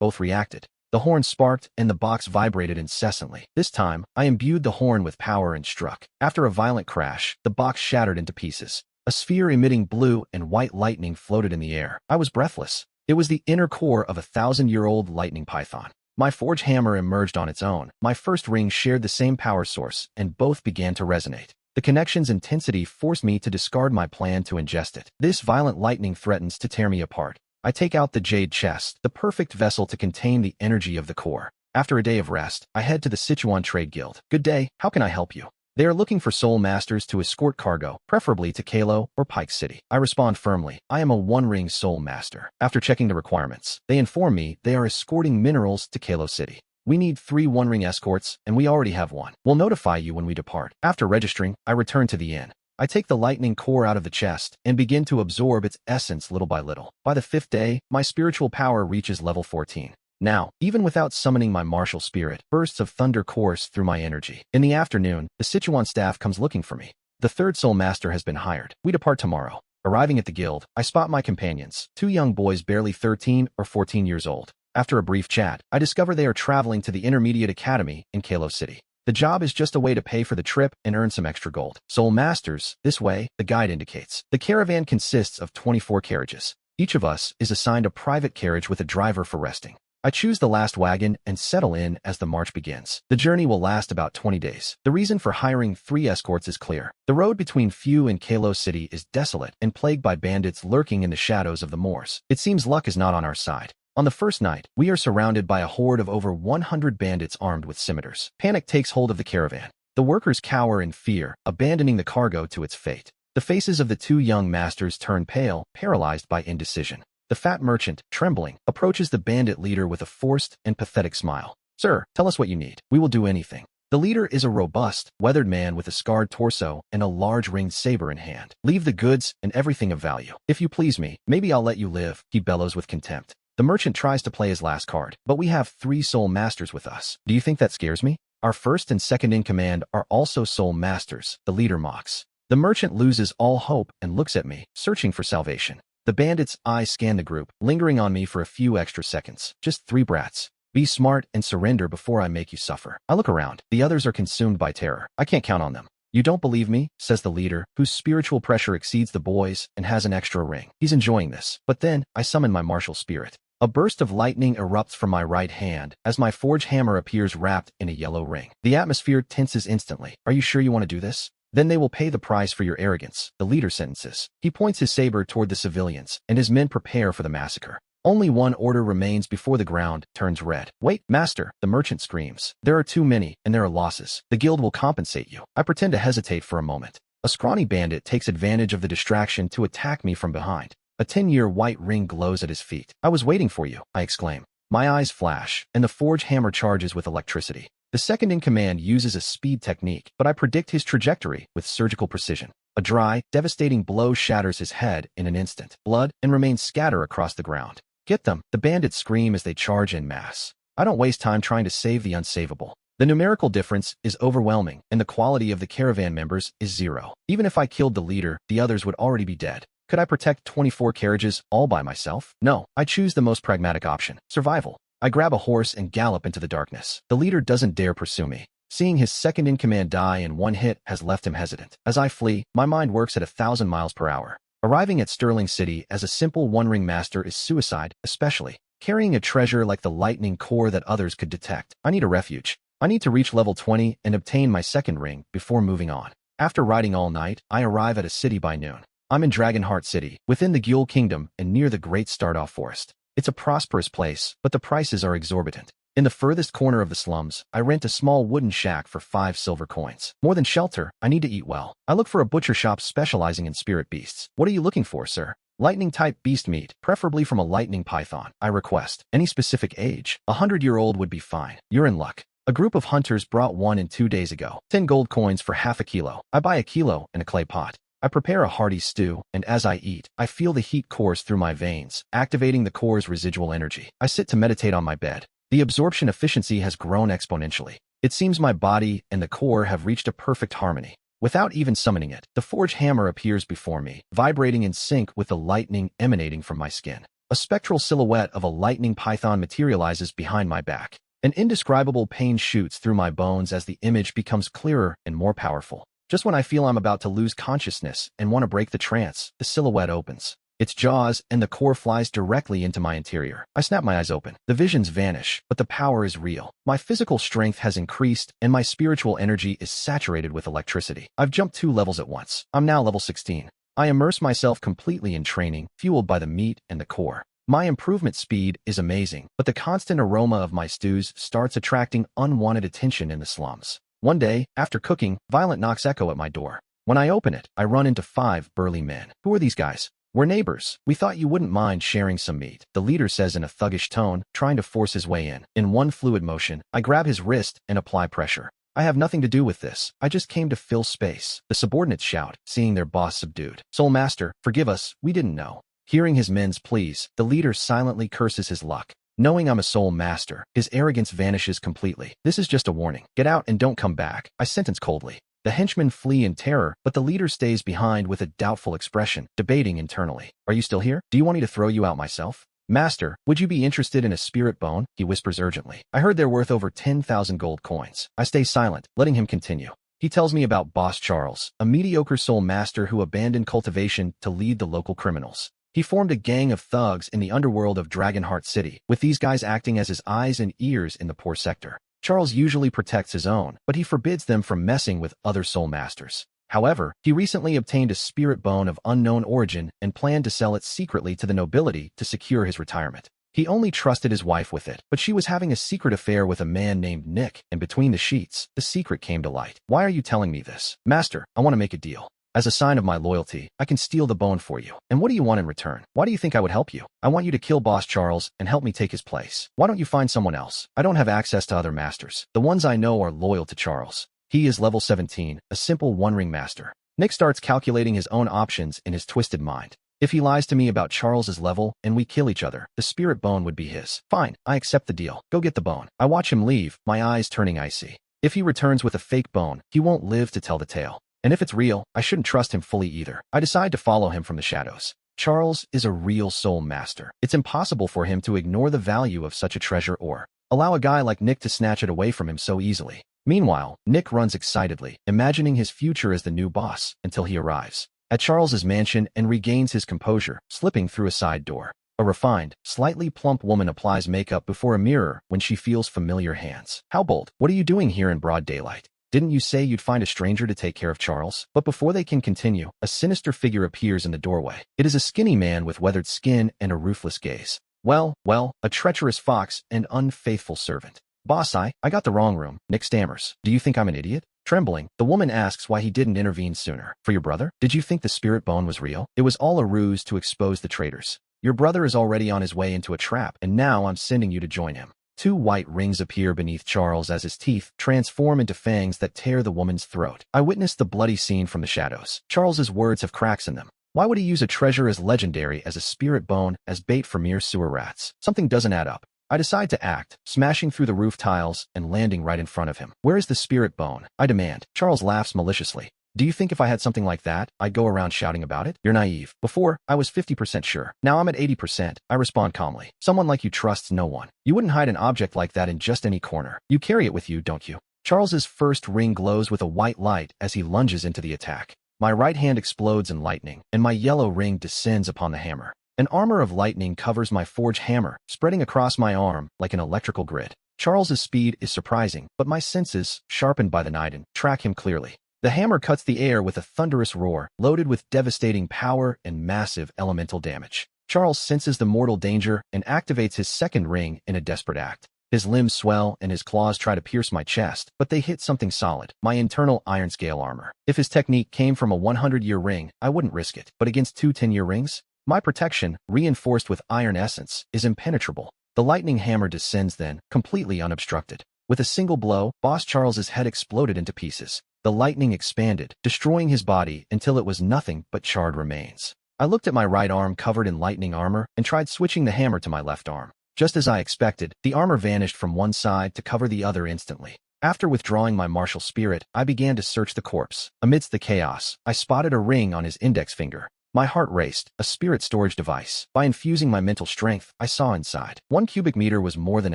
both reacted. The horn sparked and the box vibrated incessantly. This time, I imbued the horn with power and struck. After a violent crash, the box shattered into pieces. A sphere emitting blue and white lightning floated in the air. I was breathless. It was the inner core of a 1,000-year-old lightning python. My forge hammer emerged on its own. My first ring shared the same power source, and both began to resonate. The connection's intensity forced me to discard my plan to ingest it. This violent lightning threatens to tear me apart. I take out the jade chest, the perfect vessel to contain the energy of the core. After a day of rest, I head to the Sichuan Trade Guild. Good day, how can I help you? They are looking for soul masters to escort cargo, preferably to Yahello or Pike City. I respond firmly, I am a one-ring soul master. After checking the requirements, they inform me they are escorting minerals to Yahello City. We need 3 one-ring escorts, and we already have one. We'll notify you when we depart. After registering, I return to the inn. I take the lightning core out of the chest and begin to absorb its essence little by little. By the 5th day, my spiritual power reaches level 14. Now, even without summoning my martial spirit, bursts of thunder course through my energy. In the afternoon, the Sichuan staff comes looking for me. The 3rd soul master has been hired. We depart tomorrow. Arriving at the guild, I spot my companions, 2 young boys barely 13 or 14 years old. After a brief chat, I discover they are traveling to the Intermediate Academy in Yahello City. The job is just a way to pay for the trip and earn some extra gold. Soul masters, this way, the guide indicates. The caravan consists of 24 carriages. Each of us is assigned a private carriage with a driver for resting. I choose the last wagon and settle in as the march begins. The journey will last about 20 days. The reason for hiring 3 escorts is clear. The road between Fu and Yahello City is desolate and plagued by bandits lurking in the shadows of the moors. It seems luck is not on our side. On the first night, we are surrounded by a horde of over 100 bandits armed with scimitars. Panic takes hold of the caravan. The workers cower in fear, abandoning the cargo to its fate. The faces of the 2 young masters turn pale, paralyzed by indecision. The fat merchant, trembling, approaches the bandit leader with a forced and pathetic smile. Sir, tell us what you need. We will do anything. The leader is a robust, weathered man with a scarred torso and a large ringed saber in hand. Leave the goods and everything of value. If you please me, maybe I'll let you live, he bellows with contempt. The merchant tries to play his last card, but we have 3 soul masters with us. Do you think that scares me? Our 1st and 2nd in command are also soul masters, the leader mocks. The merchant loses all hope and looks at me, searching for salvation. The bandits' eyes scan the group, lingering on me for a few extra seconds. Just 3 brats. Be smart and surrender before I make you suffer. I look around. The others are consumed by terror. I can't count on them. You don't believe me, says the leader, whose spiritual pressure exceeds the boys and has an extra ring. He's enjoying this. But then, I summon my martial spirit. A burst of lightning erupts from my right hand as my forge hammer appears wrapped in a yellow ring. The atmosphere tenses instantly. Are you sure you want to do this? Then they will pay the price for your arrogance, the leader sentences. He points his saber toward the civilians, and his men prepare for the massacre. Only one order remains before the ground turns red. Wait, master, the merchant screams. There are too many, and there are losses. The guild will compensate you. I pretend to hesitate for a moment. A scrawny bandit takes advantage of the distraction to attack me from behind. A 10-year white ring glows at his feet. I was waiting for you, I exclaim. My eyes flash, and the forge hammer charges with electricity. The 2nd in command uses a speed technique, but I predict his trajectory with surgical precision. A dry, devastating blow shatters his head in an instant. Blood and remains scatter across the ground. Get them, the bandits scream as they charge en masse. I don't waste time trying to save the unsavable. The numerical difference is overwhelming, and the quality of the caravan members is 0. Even if I killed the leader, the others would already be dead. Could I protect 24 carriages all by myself? No, I choose the most pragmatic option, survival. I grab a horse and gallop into the darkness. The leader doesn't dare pursue me. Seeing his 2nd in command die in one hit has left him hesitant. As I flee, my mind works at 1,000 miles per hour. Arriving at Sterling City as a simple one-ring master is suicide, especially carrying a treasure like the lightning core that others could detect. I need a refuge. I need to reach level 20 and obtain my 2nd ring before moving on. After riding all night, I arrive at a city by noon. I'm in Dragonheart City, within the Gyul Kingdom and near the Great Stardoff Forest. It's a prosperous place, but the prices are exorbitant. In the furthest corner of the slums, I rent a small wooden shack for 5 silver coins. More than shelter, I need to eat well. I look for a butcher shop specializing in spirit beasts. What are you looking for, sir? Lightning-type beast meat, preferably from a lightning python. I request. Any specific age? 100-year-old would be fine. You're in luck. A group of hunters brought one in 2 days ago. 10 gold coins for half a kilo. I buy a kilo and a clay pot. I prepare a hearty stew, and as I eat, I feel the heat course through my veins, activating the core's residual energy. I sit to meditate on my bed. The absorption efficiency has grown exponentially. It seems my body and the core have reached a perfect harmony. Without even summoning it, the forge hammer appears before me, vibrating in sync with the lightning emanating from my skin. A spectral silhouette of a lightning python materializes behind my back. An indescribable pain shoots through my bones as the image becomes clearer and more powerful. Just when I feel I'm about to lose consciousness and want to break the trance, the silhouette opens. Its jaws and the core flies directly into my interior. I snap my eyes open. The visions vanish, but the power is real. My physical strength has increased, and my spiritual energy is saturated with electricity. I've jumped 2 levels at once. I'm now level 16. I immerse myself completely in training, fueled by the meat and the core. My improvement speed is amazing, but the constant aroma of my stews starts attracting unwanted attention in the slums. One day, after cooking, violent knocks echo at my door. When I open it, I run into 5 burly men. Who are these guys? We're neighbors. We thought you wouldn't mind sharing some meat, the leader says in a thuggish tone, trying to force his way in. In one fluid motion, I grab his wrist and apply pressure. I have nothing to do with this. I just came to fill space. The subordinates shout, seeing their boss subdued. Soul Master, forgive us, we didn't know. Hearing his men's pleas, the leader silently curses his luck. Knowing I'm a Soul Master, his arrogance vanishes completely. This is just a warning. Get out and don't come back, I sentence coldly. The henchmen flee in terror, but the leader stays behind with a doubtful expression, debating internally. Are you still here? Do you want me to throw you out myself? Master, would you be interested in a spirit bone? He whispers urgently. I heard they're worth over 10,000 gold coins. I stay silent, letting him continue. He tells me about Boss Charles, a mediocre Soul Master who abandoned cultivation to lead the local criminals. He formed a gang of thugs in the underworld of Dragonheart City, with these guys acting as his eyes and ears in the poor sector. Charles usually protects his own, but he forbids them from messing with other Soul Masters. However, he recently obtained a spirit bone of unknown origin and planned to sell it secretly to the nobility to secure his retirement. He only trusted his wife with it, but she was having a secret affair with a man named Nick, and between the sheets, the secret came to light. Why are you telling me this? Master, I want to make a deal. As a sign of my loyalty, I can steal the bone for you. And what do you want in return? Why do you think I would help you? I want you to kill Boss Charles and help me take his place. Why don't you find someone else? I don't have access to other masters. The ones I know are loyal to Charles. He is level 17, a simple one-ring master. Nick starts calculating his own options in his twisted mind. If he lies to me about Charles's level and we kill each other, the spirit bone would be his. Fine, I accept the deal. Go get the bone. I watch him leave, my eyes turning icy. If he returns with a fake bone, he won't live to tell the tale. And if it's real, I shouldn't trust him fully either. I decide to follow him from the shadows. Charles is a real Soul Master. It's impossible for him to ignore the value of such a treasure or allow a guy like Nick to snatch it away from him so easily. Meanwhile, Nick runs excitedly, imagining his future as the new boss, until he arrives at Charles's mansion and regains his composure, slipping through a side door. A refined, slightly plump woman applies makeup before a mirror when she feels familiar hands. How bold. What are you doing here in broad daylight? Didn't you say you'd find a stranger to take care of Charles? But before they can continue, a sinister figure appears in the doorway. It is a skinny man with weathered skin and a ruthless gaze. Well, a treacherous fox and unfaithful servant. Boss, I got the wrong room. Nick stammers. Do you think I'm an idiot? Trembling, the woman asks why he didn't intervene sooner. For your brother? Did you think the spirit bone was real? It was all a ruse to expose the traitors. Your brother is already on his way into a trap, and now I'm sending you to join him. 2 white rings appear beneath Charles as his teeth transform into fangs that tear the woman's throat. I witness the bloody scene from the shadows. Charles's words have cracks in them. Why would he use a treasure as legendary as a spirit bone as bait for mere sewer rats? Something doesn't add up. I decide to act, smashing through the roof tiles and landing right in front of him. Where is the spirit bone? I demand. Charles laughs maliciously. Do you think if I had something like that, I'd go around shouting about it? You're naive. Before, I was 50% sure. Now I'm at 80%. I respond calmly. Someone like you trusts no one. You wouldn't hide an object like that in just any corner. You carry it with you, don't you? Charles's first ring glows with a white light as he lunges into the attack. My right hand explodes in lightning, and my yellow ring descends upon the hammer. An armor of lightning covers my forged hammer, spreading across my arm like an electrical grid. Charles's speed is surprising, but my senses, sharpened by the night, track him clearly. The hammer cuts the air with a thunderous roar, loaded with devastating power and massive elemental damage. Charles senses the mortal danger and activates his second ring in a desperate act. His limbs swell and his claws try to pierce my chest, but they hit something solid, my internal iron scale armor. If his technique came from a 100-year ring, I wouldn't risk it. But against 2 10-year rings? My protection, reinforced with iron essence, is impenetrable. The lightning hammer descends then, completely unobstructed. With a single blow, Boss Charles's head exploded into pieces. The lightning expanded, destroying his body until it was nothing but charred remains. I looked at my right arm covered in lightning armor and tried switching the hammer to my left arm. Just as I expected, the armor vanished from one side to cover the other instantly. After withdrawing my martial spirit, I began to search the corpse. Amidst the chaos, I spotted a ring on his index finger. My heart raced, a spirit storage device. By infusing my mental strength, I saw inside. 1 cubic meter was more than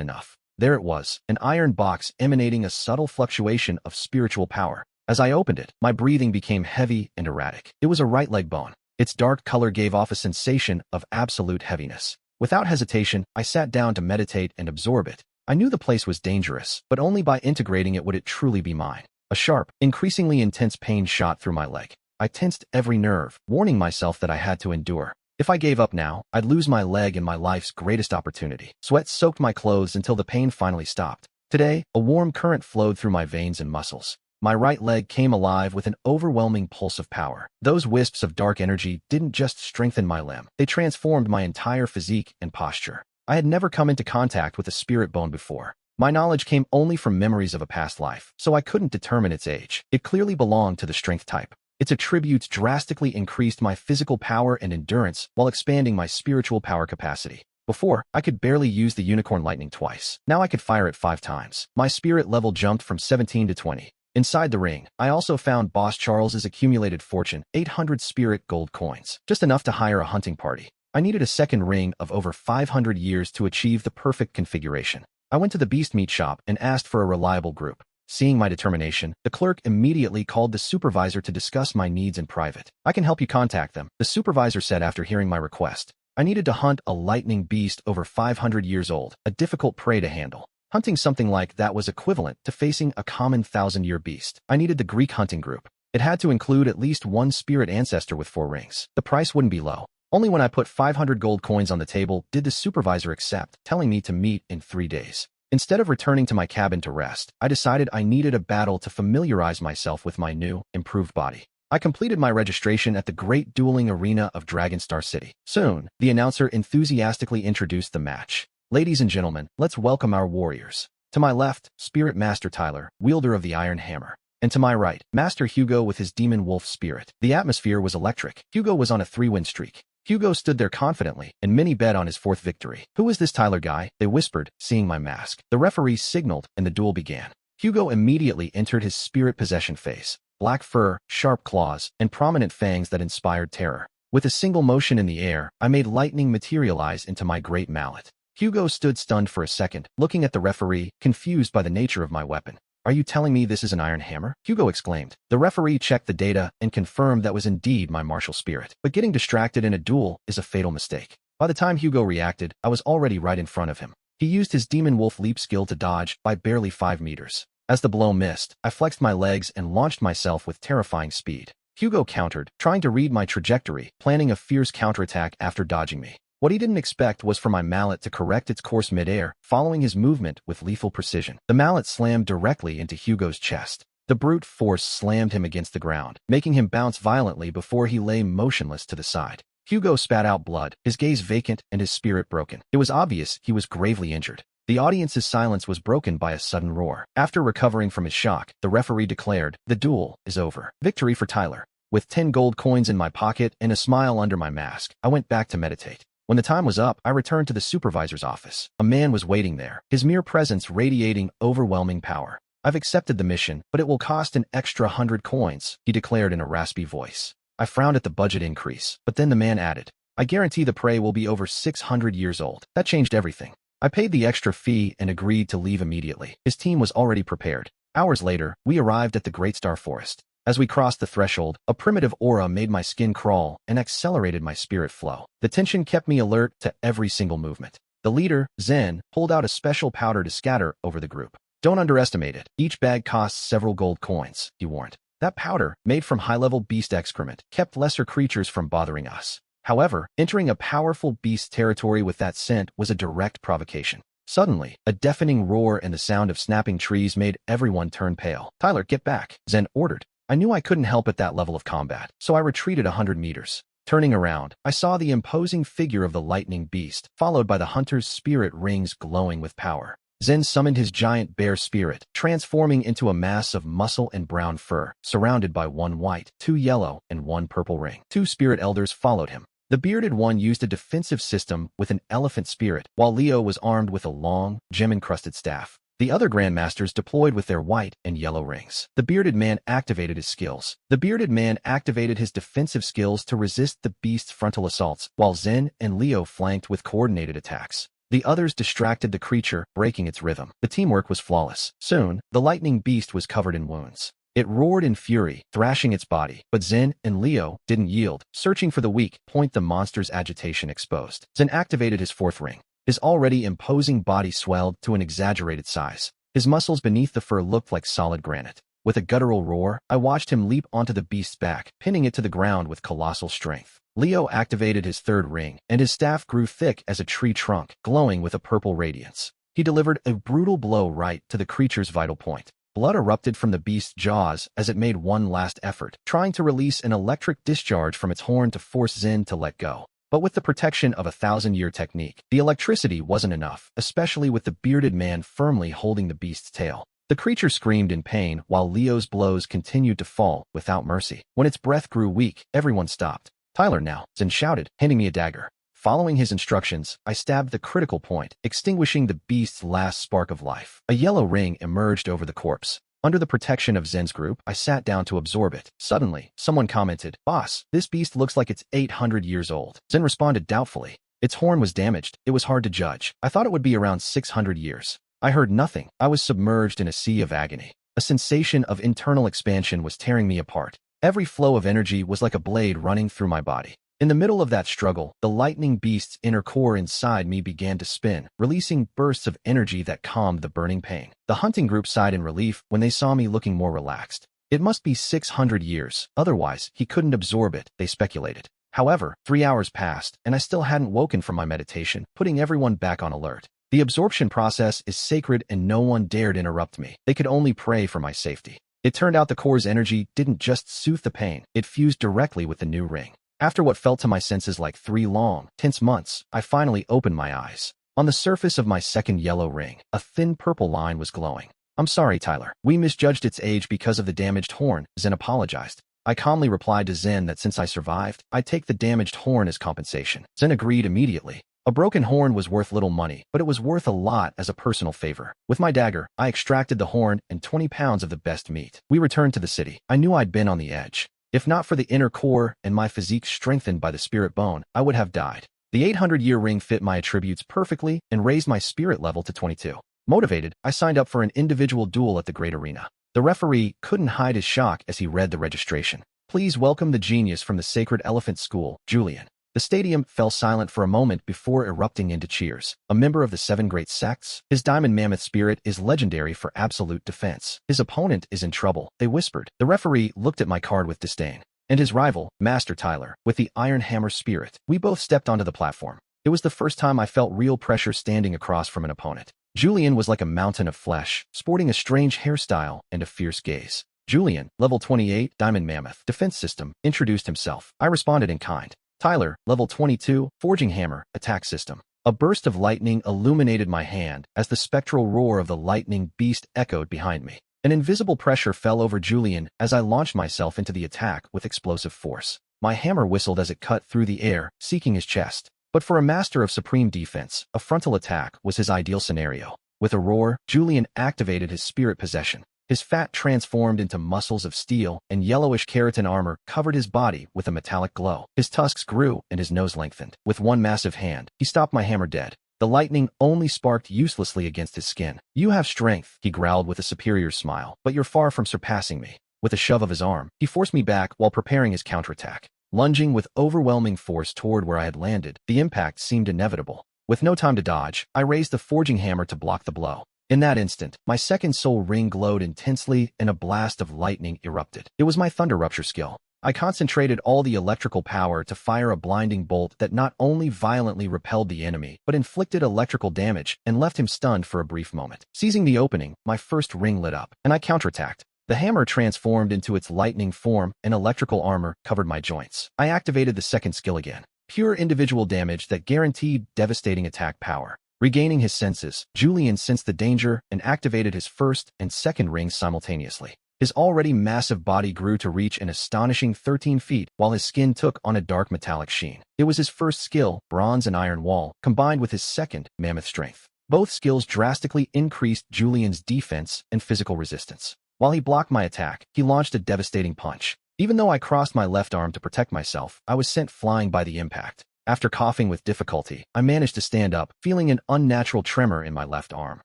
enough. There it was, an iron box emanating a subtle fluctuation of spiritual power. As I opened it, my breathing became heavy and erratic. It was a right leg bone. Its dark color gave off a sensation of absolute heaviness. Without hesitation, I sat down to meditate and absorb it. I knew the place was dangerous, but only by integrating it would it truly be mine. A sharp, increasingly intense pain shot through my leg. I tensed every nerve, warning myself that I had to endure. If I gave up now, I'd lose my leg and my life's greatest opportunity. Sweat soaked my clothes until the pain finally stopped. Today, a warm current flowed through my veins and muscles. My right leg came alive with an overwhelming pulse of power. Those wisps of dark energy didn't just strengthen my limb, they transformed my entire physique and posture. I had never come into contact with a spirit bone before. My knowledge came only from memories of a past life, so I couldn't determine its age. It clearly belonged to the strength type. Its attributes drastically increased my physical power and endurance while expanding my spiritual power capacity. Before, I could barely use the unicorn lightning twice. Now I could fire it 5 times. My spirit level jumped from 17 to 20. Inside the ring, I also found Boss Charles's accumulated fortune, 800 spirit gold coins, just enough to hire a hunting party. I needed a second ring of over 500 years to achieve the perfect configuration. I went to the beast meat shop and asked for a reliable group. Seeing my determination, the clerk immediately called the supervisor to discuss my needs in private. "I can help you contact them," the supervisor said after hearing my request. I needed to hunt a lightning beast over 500 years old, a difficult prey to handle. Hunting something like that was equivalent to facing a common 1,000-year beast. I needed the Greek hunting group. It had to include at least 1 spirit ancestor with 4 rings. The price wouldn't be low. Only when I put 500 gold coins on the table did the supervisor accept, telling me to meet in 3 days. Instead of returning to my cabin to rest, I decided I needed a battle to familiarize myself with my new, improved body. I completed my registration at the great dueling arena of Dragonstar City. Soon, the announcer enthusiastically introduced the match. "Ladies and gentlemen, let's welcome our warriors." To my left, Spirit Master Tyler, wielder of the Iron Hammer. And to my right, Master Hugo with his Demon Wolf spirit. The atmosphere was electric. Hugo was on a 3-win streak. Hugo stood there confidently, and many bet on his 4th victory. "Who is this Tyler guy?" they whispered, seeing my mask. The referee signaled, and the duel began. Hugo immediately entered his spirit possession phase. Black fur, sharp claws, and prominent fangs that inspired terror. With a single motion in the air, I made lightning materialize into my great mallet. Hugo stood stunned for a second, looking at the referee, confused by the nature of my weapon. "Are you telling me this is an iron hammer?" Hugo exclaimed. The referee checked the data and confirmed that was indeed my martial spirit. But getting distracted in a duel is a fatal mistake. By the time Hugo reacted, I was already right in front of him. He used his Demon Wolf leap skill to dodge by barely 5 meters. As the blow missed, I flexed my legs and launched myself with terrifying speed. Hugo countered, trying to read my trajectory, planning a fierce counterattack after dodging me. What he didn't expect was for my mallet to correct its course midair, following his movement with lethal precision. The mallet slammed directly into Hugo's chest. The brute force slammed him against the ground, making him bounce violently before he lay motionless to the side. Hugo spat out blood, his gaze vacant and his spirit broken. It was obvious he was gravely injured. The audience's silence was broken by a sudden roar. After recovering from his shock, the referee declared, "The duel is over. Victory for Tyler." With 10 gold coins in my pocket and a smile under my mask, I went back to meditate. When the time was up, I returned to the supervisor's office. A man was waiting there, his mere presence radiating overwhelming power. "I've accepted the mission, but it will cost an extra 100 coins, he declared in a raspy voice. I frowned at the budget increase, but then the man added, "I guarantee the prey will be over 600 years old." That changed everything. I paid the extra fee and agreed to leave immediately. His team was already prepared. Hours later, we arrived at the Great Star Forest. As we crossed the threshold, a primitive aura made my skin crawl and accelerated my spirit flow. The tension kept me alert to every single movement. The leader, Zen, pulled out a special powder to scatter over the group. "Don't underestimate it. Each bag costs several gold coins," he warned. That powder, made from high-level beast excrement, kept lesser creatures from bothering us. However, entering a powerful beast territory with that scent was a direct provocation. Suddenly, a deafening roar and the sound of snapping trees made everyone turn pale. "Tyler, get back," Zen ordered. I knew I couldn't help at that level of combat, so I retreated 100 meters. Turning around, I saw the imposing figure of the lightning beast, followed by the hunter's spirit rings glowing with power. Zen summoned his giant bear spirit, transforming into a mass of muscle and brown fur, surrounded by 1 white, 2 yellow, and 1 purple ring. 2 spirit elders followed him. The bearded one used a defensive system with an elephant spirit, while Leo was armed with a long, gem-encrusted staff. The other Grandmasters deployed with their white and yellow rings. The bearded man activated his skills. The bearded man activated his defensive skills to resist the beast's frontal assaults, while Zen and Leo flanked with coordinated attacks. The others distracted the creature, breaking its rhythm. The teamwork was flawless. Soon, the lightning beast was covered in wounds. It roared in fury, thrashing its body, but Zen and Leo didn't yield. Searching for the weak point, the monster's agitation exposed. Zen activated his fourth ring. His already imposing body swelled to an exaggerated size. His muscles beneath the fur looked like solid granite. With a guttural roar, I watched him leap onto the beast's back, pinning it to the ground with colossal strength. Leo activated his third ring, and his staff grew thick as a tree trunk, glowing with a purple radiance. He delivered a brutal blow right to the creature's vital point. Blood erupted from the beast's jaws as it made one last effort, trying to release an electric discharge from its horn to force Zen to let go. But with the protection of a 1,000-year technique, the electricity wasn't enough, especially with the bearded man firmly holding the beast's tail. The creature screamed in pain while Leo's blows continued to fall without mercy. When its breath grew weak, everyone stopped. "Tyler now," Zen shouted, handing me a dagger. Following his instructions, I stabbed the critical point, extinguishing the beast's last spark of life. A yellow ring emerged over the corpse. Under the protection of Zen's group, I sat down to absorb it. Suddenly, someone commented, "Boss, this beast looks like it's 800 years old." Zen responded doubtfully. Its horn was damaged. It was hard to judge. I thought it would be around 600 years. I heard nothing. I was submerged in a sea of agony. A sensation of internal expansion was tearing me apart. Every flow of energy was like a blade running through my body. In the middle of that struggle, the lightning beast's inner core inside me began to spin, releasing bursts of energy that calmed the burning pain. The hunting group sighed in relief when they saw me looking more relaxed. It must be 600 years, otherwise he couldn't absorb it, they speculated. However, 3 hours passed, and I still hadn't woken from my meditation, putting everyone back on alert. The absorption process is sacred and no one dared interrupt me. They could only pray for my safety. It turned out the core's energy didn't just soothe the pain, it fused directly with the new ring. After what felt to my senses like 3 long, tense months, I finally opened my eyes. On the surface of my second yellow ring, a thin purple line was glowing. "I'm sorry, Tyler. We misjudged its age because of the damaged horn," Zen apologized. I calmly replied to Zen that since I survived, I'd take the damaged horn as compensation. Zen agreed immediately. A broken horn was worth little money, but it was worth a lot as a personal favor. With my dagger, I extracted the horn and 20 pounds of the best meat. We returned to the city. I knew I'd been on the edge. If not for the inner core and my physique strengthened by the spirit bone, I would have died. The 800-year ring fit my attributes perfectly and raised my spirit level to 22. Motivated, I signed up for an individual duel at the Great Arena. The referee couldn't hide his shock as he read the registration. "Please welcome the genius from the Sacred Elephant School, Julian." The stadium fell silent for a moment before erupting into cheers. A member of the 7 great sects, his diamond mammoth spirit is legendary for absolute defense. His opponent is in trouble, they whispered. The referee looked at my card with disdain. And his rival, Master Tyler, with the Iron Hammer spirit. We both stepped onto the platform. It was the first time I felt real pressure standing across from an opponent. Julian was like a mountain of flesh, sporting a strange hairstyle and a fierce gaze. Julian, level 28, Diamond Mammoth, defense system, introduced himself. I responded in kind. Tyler, level 22, Forging Hammer, attack system. A burst of lightning illuminated my hand as the spectral roar of the lightning beast echoed behind me. An invisible pressure fell over Julian as I launched myself into the attack with explosive force. My hammer whistled as it cut through the air, seeking his chest. But for a master of supreme defense, a frontal attack was his ideal scenario. With a roar, Julian activated his spirit possession. His fat transformed into muscles of steel, and yellowish keratin armor covered his body with a metallic glow. His tusks grew, and his nose lengthened. With one massive hand, he stopped my hammer dead. The lightning only sparked uselessly against his skin. "You have strength," he growled with a superior smile, "but you're far from surpassing me." With a shove of his arm, he forced me back while preparing his counterattack. Lunging with overwhelming force toward where I had landed, the impact seemed inevitable. With no time to dodge, I raised the forging hammer to block the blow. In that instant, my second soul ring glowed intensely and a blast of lightning erupted. It was my thunder rupture skill. I concentrated all the electrical power to fire a blinding bolt that not only violently repelled the enemy, but inflicted electrical damage and left him stunned for a brief moment. Seizing the opening, my first ring lit up, and I counterattacked. The hammer transformed into its lightning form, and electrical armor covered my joints. I activated the second skill again. Pure individual damage that guaranteed devastating attack power. Regaining his senses, Julian sensed the danger and activated his first and second rings simultaneously. His already massive body grew to reach an astonishing 13 feet, while his skin took on a dark metallic sheen. It was his first skill, Bronze and Iron Wall, combined with his second, Mammoth Strength. Both skills drastically increased Julian's defense and physical resistance. While he blocked my attack, he launched a devastating punch. Even though I crossed my left arm to protect myself, I was sent flying by the impact. After coughing with difficulty, I managed to stand up, feeling an unnatural tremor in my left arm.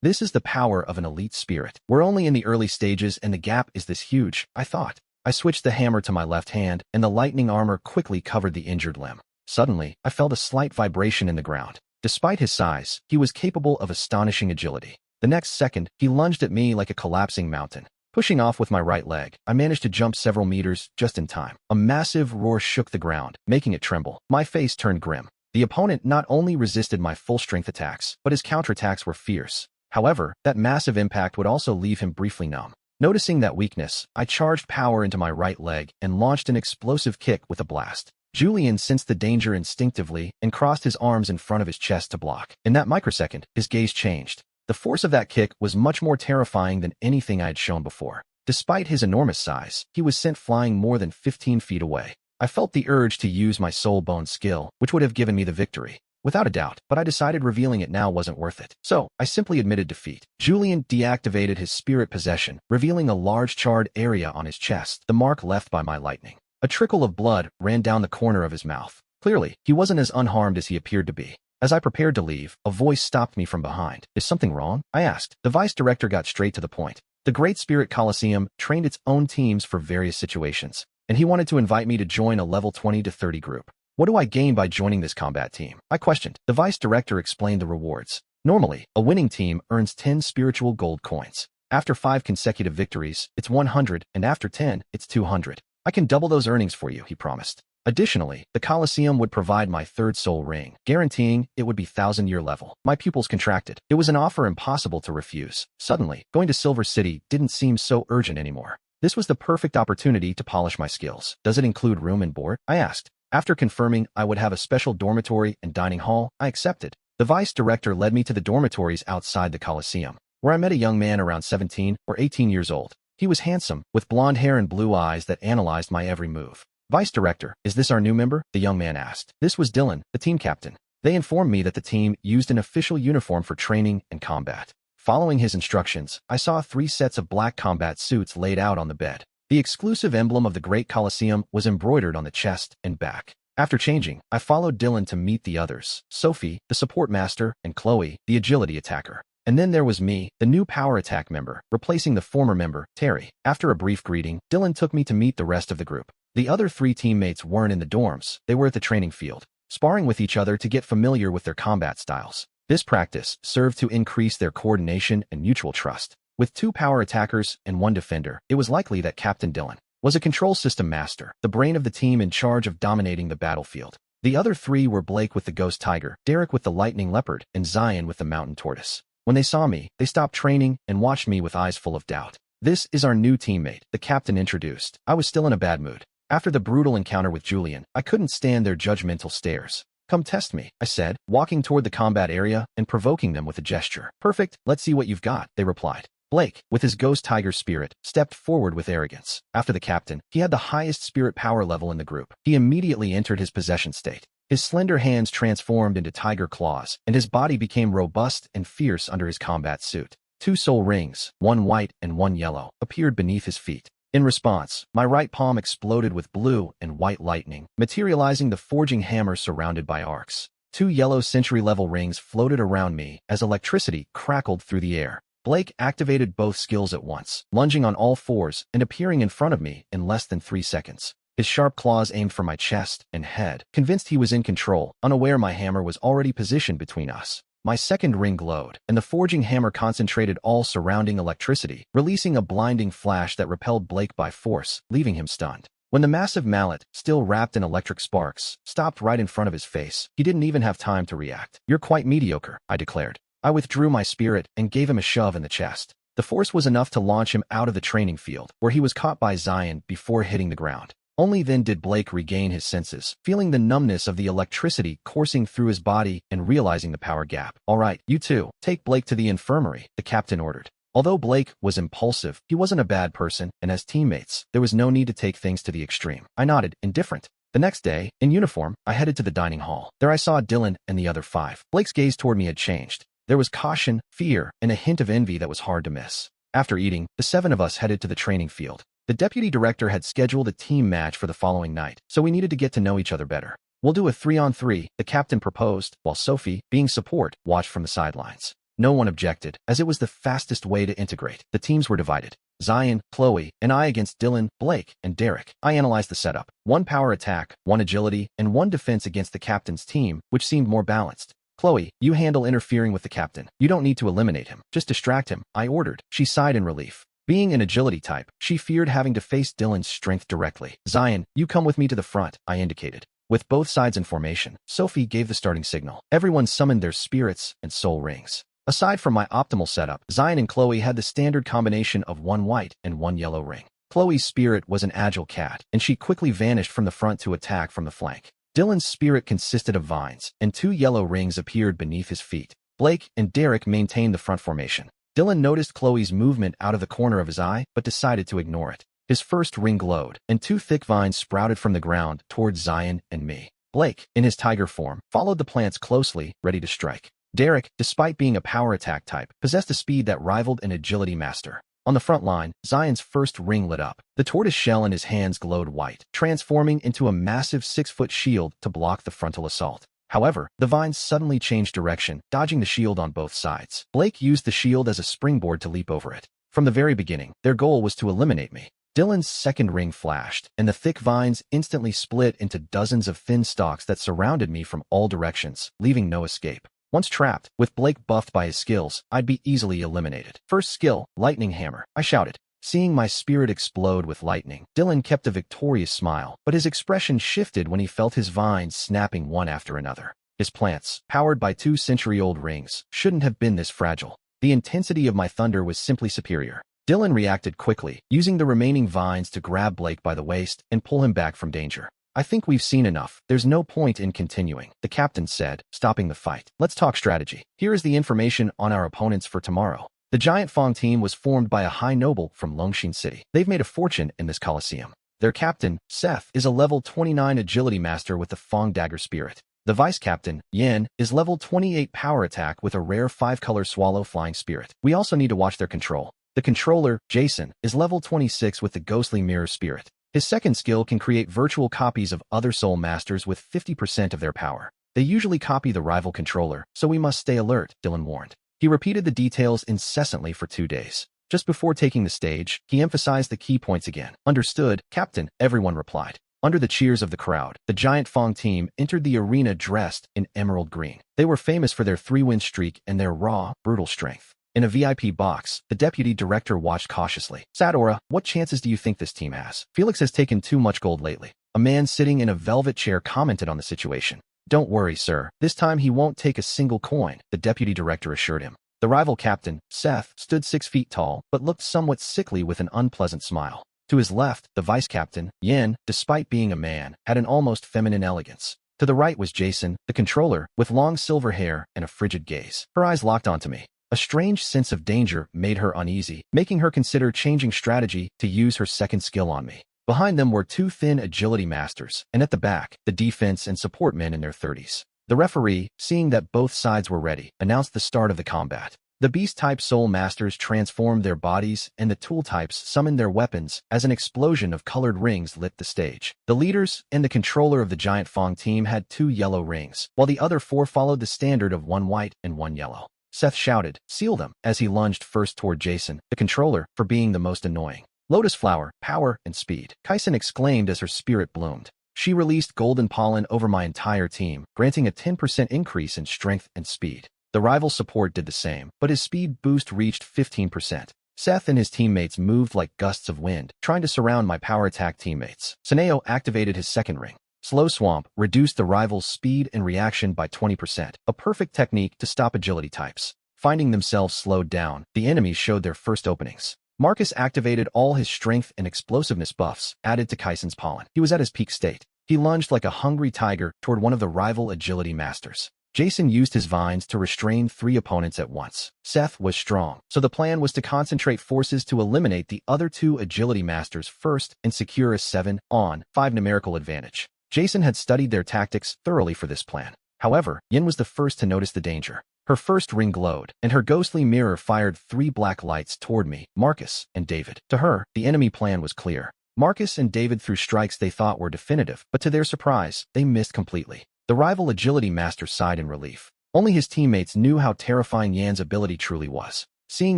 This is the power of an elite spirit. We're only in the early stages and the gap is this huge, I thought. I switched the hammer to my left hand, and the lightning armor quickly covered the injured limb. Suddenly, I felt a slight vibration in the ground. Despite his size, he was capable of astonishing agility. The next second, he lunged at me like a collapsing mountain. Pushing off with my right leg, I managed to jump several meters just in time. A massive roar shook the ground, making it tremble. My face turned grim. The opponent not only resisted my full-strength attacks, but his counterattacks were fierce. However, that massive impact would also leave him briefly numb. Noticing that weakness, I charged power into my right leg and launched an explosive kick with a blast. Julian sensed the danger instinctively and crossed his arms in front of his chest to block. In that microsecond, his gaze changed. The force of that kick was much more terrifying than anything I had shown before. Despite his enormous size, he was sent flying more than 15 feet away. I felt the urge to use my soul bone skill, which would have given me the victory. Without a doubt, but I decided revealing it now wasn't worth it. So, I simply admitted defeat. Julian deactivated his spirit possession, revealing a large charred area on his chest, the mark left by my lightning. A trickle of blood ran down the corner of his mouth. Clearly, he wasn't as unharmed as he appeared to be. As I prepared to leave, a voice stopped me from behind. Is something wrong? I asked. The vice director got straight to the point. The Great Spirit Coliseum trained its own teams for various situations, and he wanted to invite me to join a level 20 to 30 group. What do I gain by joining this combat team? I questioned. The vice director explained the rewards. Normally, a winning team earns 10 spiritual gold coins. After 5 consecutive victories, it's 100, and after 10, it's 200. I can double those earnings for you, he promised. Additionally, the Colosseum would provide my third soul ring, guaranteeing it would be 1,000-year level. My pupils contracted. It was an offer impossible to refuse. Suddenly, going to Silver City didn't seem so urgent anymore. This was the perfect opportunity to polish my skills. Does it include room and board? I asked. After confirming I would have a special dormitory and dining hall, I accepted. The vice director led me to the dormitories outside the Colosseum, where I met a young man around 17 or 18 years old. He was handsome, with blonde hair and blue eyes that analyzed my every move. Vice Director, is this our new member? The young man asked. This was Dylan, the team captain. They informed me that the team used an official uniform for training and combat. Following his instructions, I saw 3 sets of black combat suits laid out on the bed. The exclusive emblem of the Great Colosseum was embroidered on the chest and back. After changing, I followed Dylan to meet the others, Sophie, the support master, and Chloe, the agility attacker. And then there was me, the new power attack member, replacing the former member, Terry. After a brief greeting, Dylan took me to meet the rest of the group. The other 3 teammates weren't in the dorms, they were at the training field, sparring with each other to get familiar with their combat styles. This practice served to increase their coordination and mutual trust. With 2 power attackers and 1 defender, it was likely that Captain Dylan was a control system master, the brain of the team in charge of dominating the battlefield. The other 3 were Blake with the ghost tiger, Derek with the lightning leopard, and Zion with the mountain tortoise. When they saw me, they stopped training and watched me with eyes full of doubt. This is our new teammate, the captain introduced. I was still in a bad mood. After the brutal encounter with Julian, I couldn't stand their judgmental stares. Come test me, I said, walking toward the combat area and provoking them with a gesture. Perfect, let's see what you've got, they replied. Blake, with his ghost tiger spirit, stepped forward with arrogance. After the captain, he had the highest spirit power level in the group. He immediately entered his possession state. His slender hands transformed into tiger claws, and his body became robust and fierce under his combat suit. 2 soul rings, 1 white and 1 yellow, appeared beneath his feet. In response, my right palm exploded with blue and white lightning, materializing the forging hammer surrounded by arcs. 2 yellow century-level rings floated around me as electricity crackled through the air. Blake activated both skills at once, lunging on all 4s and appearing in front of me in less than 3 seconds. His sharp claws aimed for my chest and head, convinced he was in control, unaware my hammer was already positioned between us. My second ring glowed, and the forging hammer concentrated all surrounding electricity, releasing a blinding flash that repelled Blake by force, leaving him stunned. When the massive mallet, still wrapped in electric sparks, stopped right in front of his face, he didn't even have time to react. You're quite mediocre, I declared. I withdrew my spirit and gave him a shove in the chest. The force was enough to launch him out of the training field, where he was caught by Zion before hitting the ground. Only then did Blake regain his senses, feeling the numbness of the electricity coursing through his body and realizing the power gap. All right, you two, take Blake to the infirmary, the captain ordered. Although Blake was impulsive, he wasn't a bad person, and as teammates, there was no need to take things to the extreme. I nodded, indifferent. The next day, in uniform, I headed to the dining hall. There I saw Dylan and the other 5. Blake's gaze toward me had changed. There was caution, fear, and a hint of envy that was hard to miss. After eating, the 7 of us headed to the training field. The deputy director had scheduled a team match for the following night, so we needed to get to know each other better. We'll do a 3-on-3, the captain proposed, while Sophie, being support, watched from the sidelines. No one objected, as it was the fastest way to integrate. The teams were divided. Zion, Chloe, and I against Dylan, Blake, and Derek. I analyzed the setup. 1 power attack, 1 agility, and 1 defense against the captain's team, which seemed more balanced. Chloe, you handle interfering with the captain. You don't need to eliminate him. Just distract him, I ordered. She sighed in relief. Being an agility type, she feared having to face Dylan's strength directly. Zion, you come with me to the front, I indicated. With both sides in formation, Sophie gave the starting signal. Everyone summoned their spirits and soul rings. Aside from my optimal setup, Zion and Chloe had the standard combination of 1 white and 1 yellow ring. Chloe's spirit was an agile cat, and she quickly vanished from the front to attack from the flank. Dylan's spirit consisted of vines, and 2 yellow rings appeared beneath his feet. Blake and Derek maintained the front formation. Dylan noticed Chloe's movement out of the corner of his eye, but decided to ignore it. His first ring glowed, and 2 thick vines sprouted from the ground towards Zion and me. Blake, in his tiger form, followed the plants closely, ready to strike. Derek, despite being a power attack type, possessed a speed that rivaled an agility master. On the front line, Zion's first ring lit up. The tortoise shell in his hands glowed white, transforming into a massive 6-foot shield to block the frontal assault. However, the vines suddenly changed direction, dodging the shield on both sides. Blake used the shield as a springboard to leap over it. From the very beginning, their goal was to eliminate me. Dylan's second ring flashed, and the thick vines instantly split into dozens of thin stalks that surrounded me from all directions, leaving no escape. Once trapped, with Blake buffed by his skills, I'd be easily eliminated. First skill, lightning hammer, I shouted. Seeing my spirit explode with lightning, Dylan kept a victorious smile, but his expression shifted when he felt his vines snapping one after another. His plants, powered by 2 century-old rings, shouldn't have been this fragile. The intensity of my thunder was simply superior. Dylan reacted quickly, using the remaining vines to grab Blake by the waist and pull him back from danger. I think we've seen enough. There's no point in continuing, the captain said, stopping the fight. Let's talk strategy. Here is the information on our opponents for tomorrow. The Giant Fong team was formed by a high noble from Longshin City. They've made a fortune in this coliseum. Their captain, Seth, is a level 29 agility master with the Fong dagger spirit. The vice captain, Yan, is level 28 power attack with a rare 5-color swallow flying spirit. We also need to watch their control. The controller, Jason, is level 26 with the ghostly mirror spirit. His second skill can create virtual copies of other soul masters with 50% of their power. They usually copy the rival controller, so we must stay alert, Dylan warned. He repeated the details incessantly for 2 days. Just before taking the stage, he emphasized the key points again. Understood, Captain, everyone replied. Under the cheers of the crowd, the Giant Fong team entered the arena dressed in emerald green. They were famous for their 3-win streak and their raw, brutal strength. In a VIP box, the deputy director watched cautiously. Sadora, what chances do you think this team has? Felix has taken too much gold lately. A man sitting in a velvet chair commented on the situation. Don't worry, sir. This time he won't take a single coin, the deputy director assured him. The rival captain, Seth, stood 6 feet tall, but looked somewhat sickly with an unpleasant smile. To his left, the vice captain, Yin, despite being a man, had an almost feminine elegance. To the right was Jason, the controller, with long silver hair and a frigid gaze. Her eyes locked onto me. A strange sense of danger made her uneasy, making her consider changing strategy to use her second skill on me. Behind them were 2 thin agility masters, and at the back, the defense and support men in their 30s. The referee, seeing that both sides were ready, announced the start of the combat. The beast-type soul masters transformed their bodies, and the tool types summoned their weapons as an explosion of colored rings lit the stage. The leaders and the controller of the Giant Fong team had 2 yellow rings, while the other 4 followed the standard of 1 white and 1 yellow. Seth shouted, seal them, as he lunged first toward Jason, the controller, for being the most annoying. Lotus flower, power, and speed, Kaisen exclaimed as her spirit bloomed. She released golden pollen over my entire team, granting a 10% increase in strength and speed. The rival support did the same, but his speed boost reached 15%. Seth and his teammates moved like gusts of wind, trying to surround my power attack teammates. Saneo activated his second ring. Slow Swamp reduced the rival's speed and reaction by 20%, a perfect technique to stop agility types. Finding themselves slowed down, the enemies showed their first openings. Marcus activated all his strength and explosiveness buffs, added to Kaisen's pollen. He was at his peak state. He lunged like a hungry tiger toward one of the rival agility masters. Jason used his vines to restrain 3 opponents at once. Seth was strong, so the plan was to concentrate forces to eliminate the other 2 agility masters first and secure a 7-on-5 numerical advantage. Jason had studied their tactics thoroughly for this plan. However, Yin was the first to notice the danger. Her first ring glowed, and her ghostly mirror fired 3 black lights toward me, Marcus, and David. To her, the enemy plan was clear. Marcus and David threw strikes they thought were definitive, but to their surprise, they missed completely. The rival agility master sighed in relief. Only his teammates knew how terrifying Yan's ability truly was. Seeing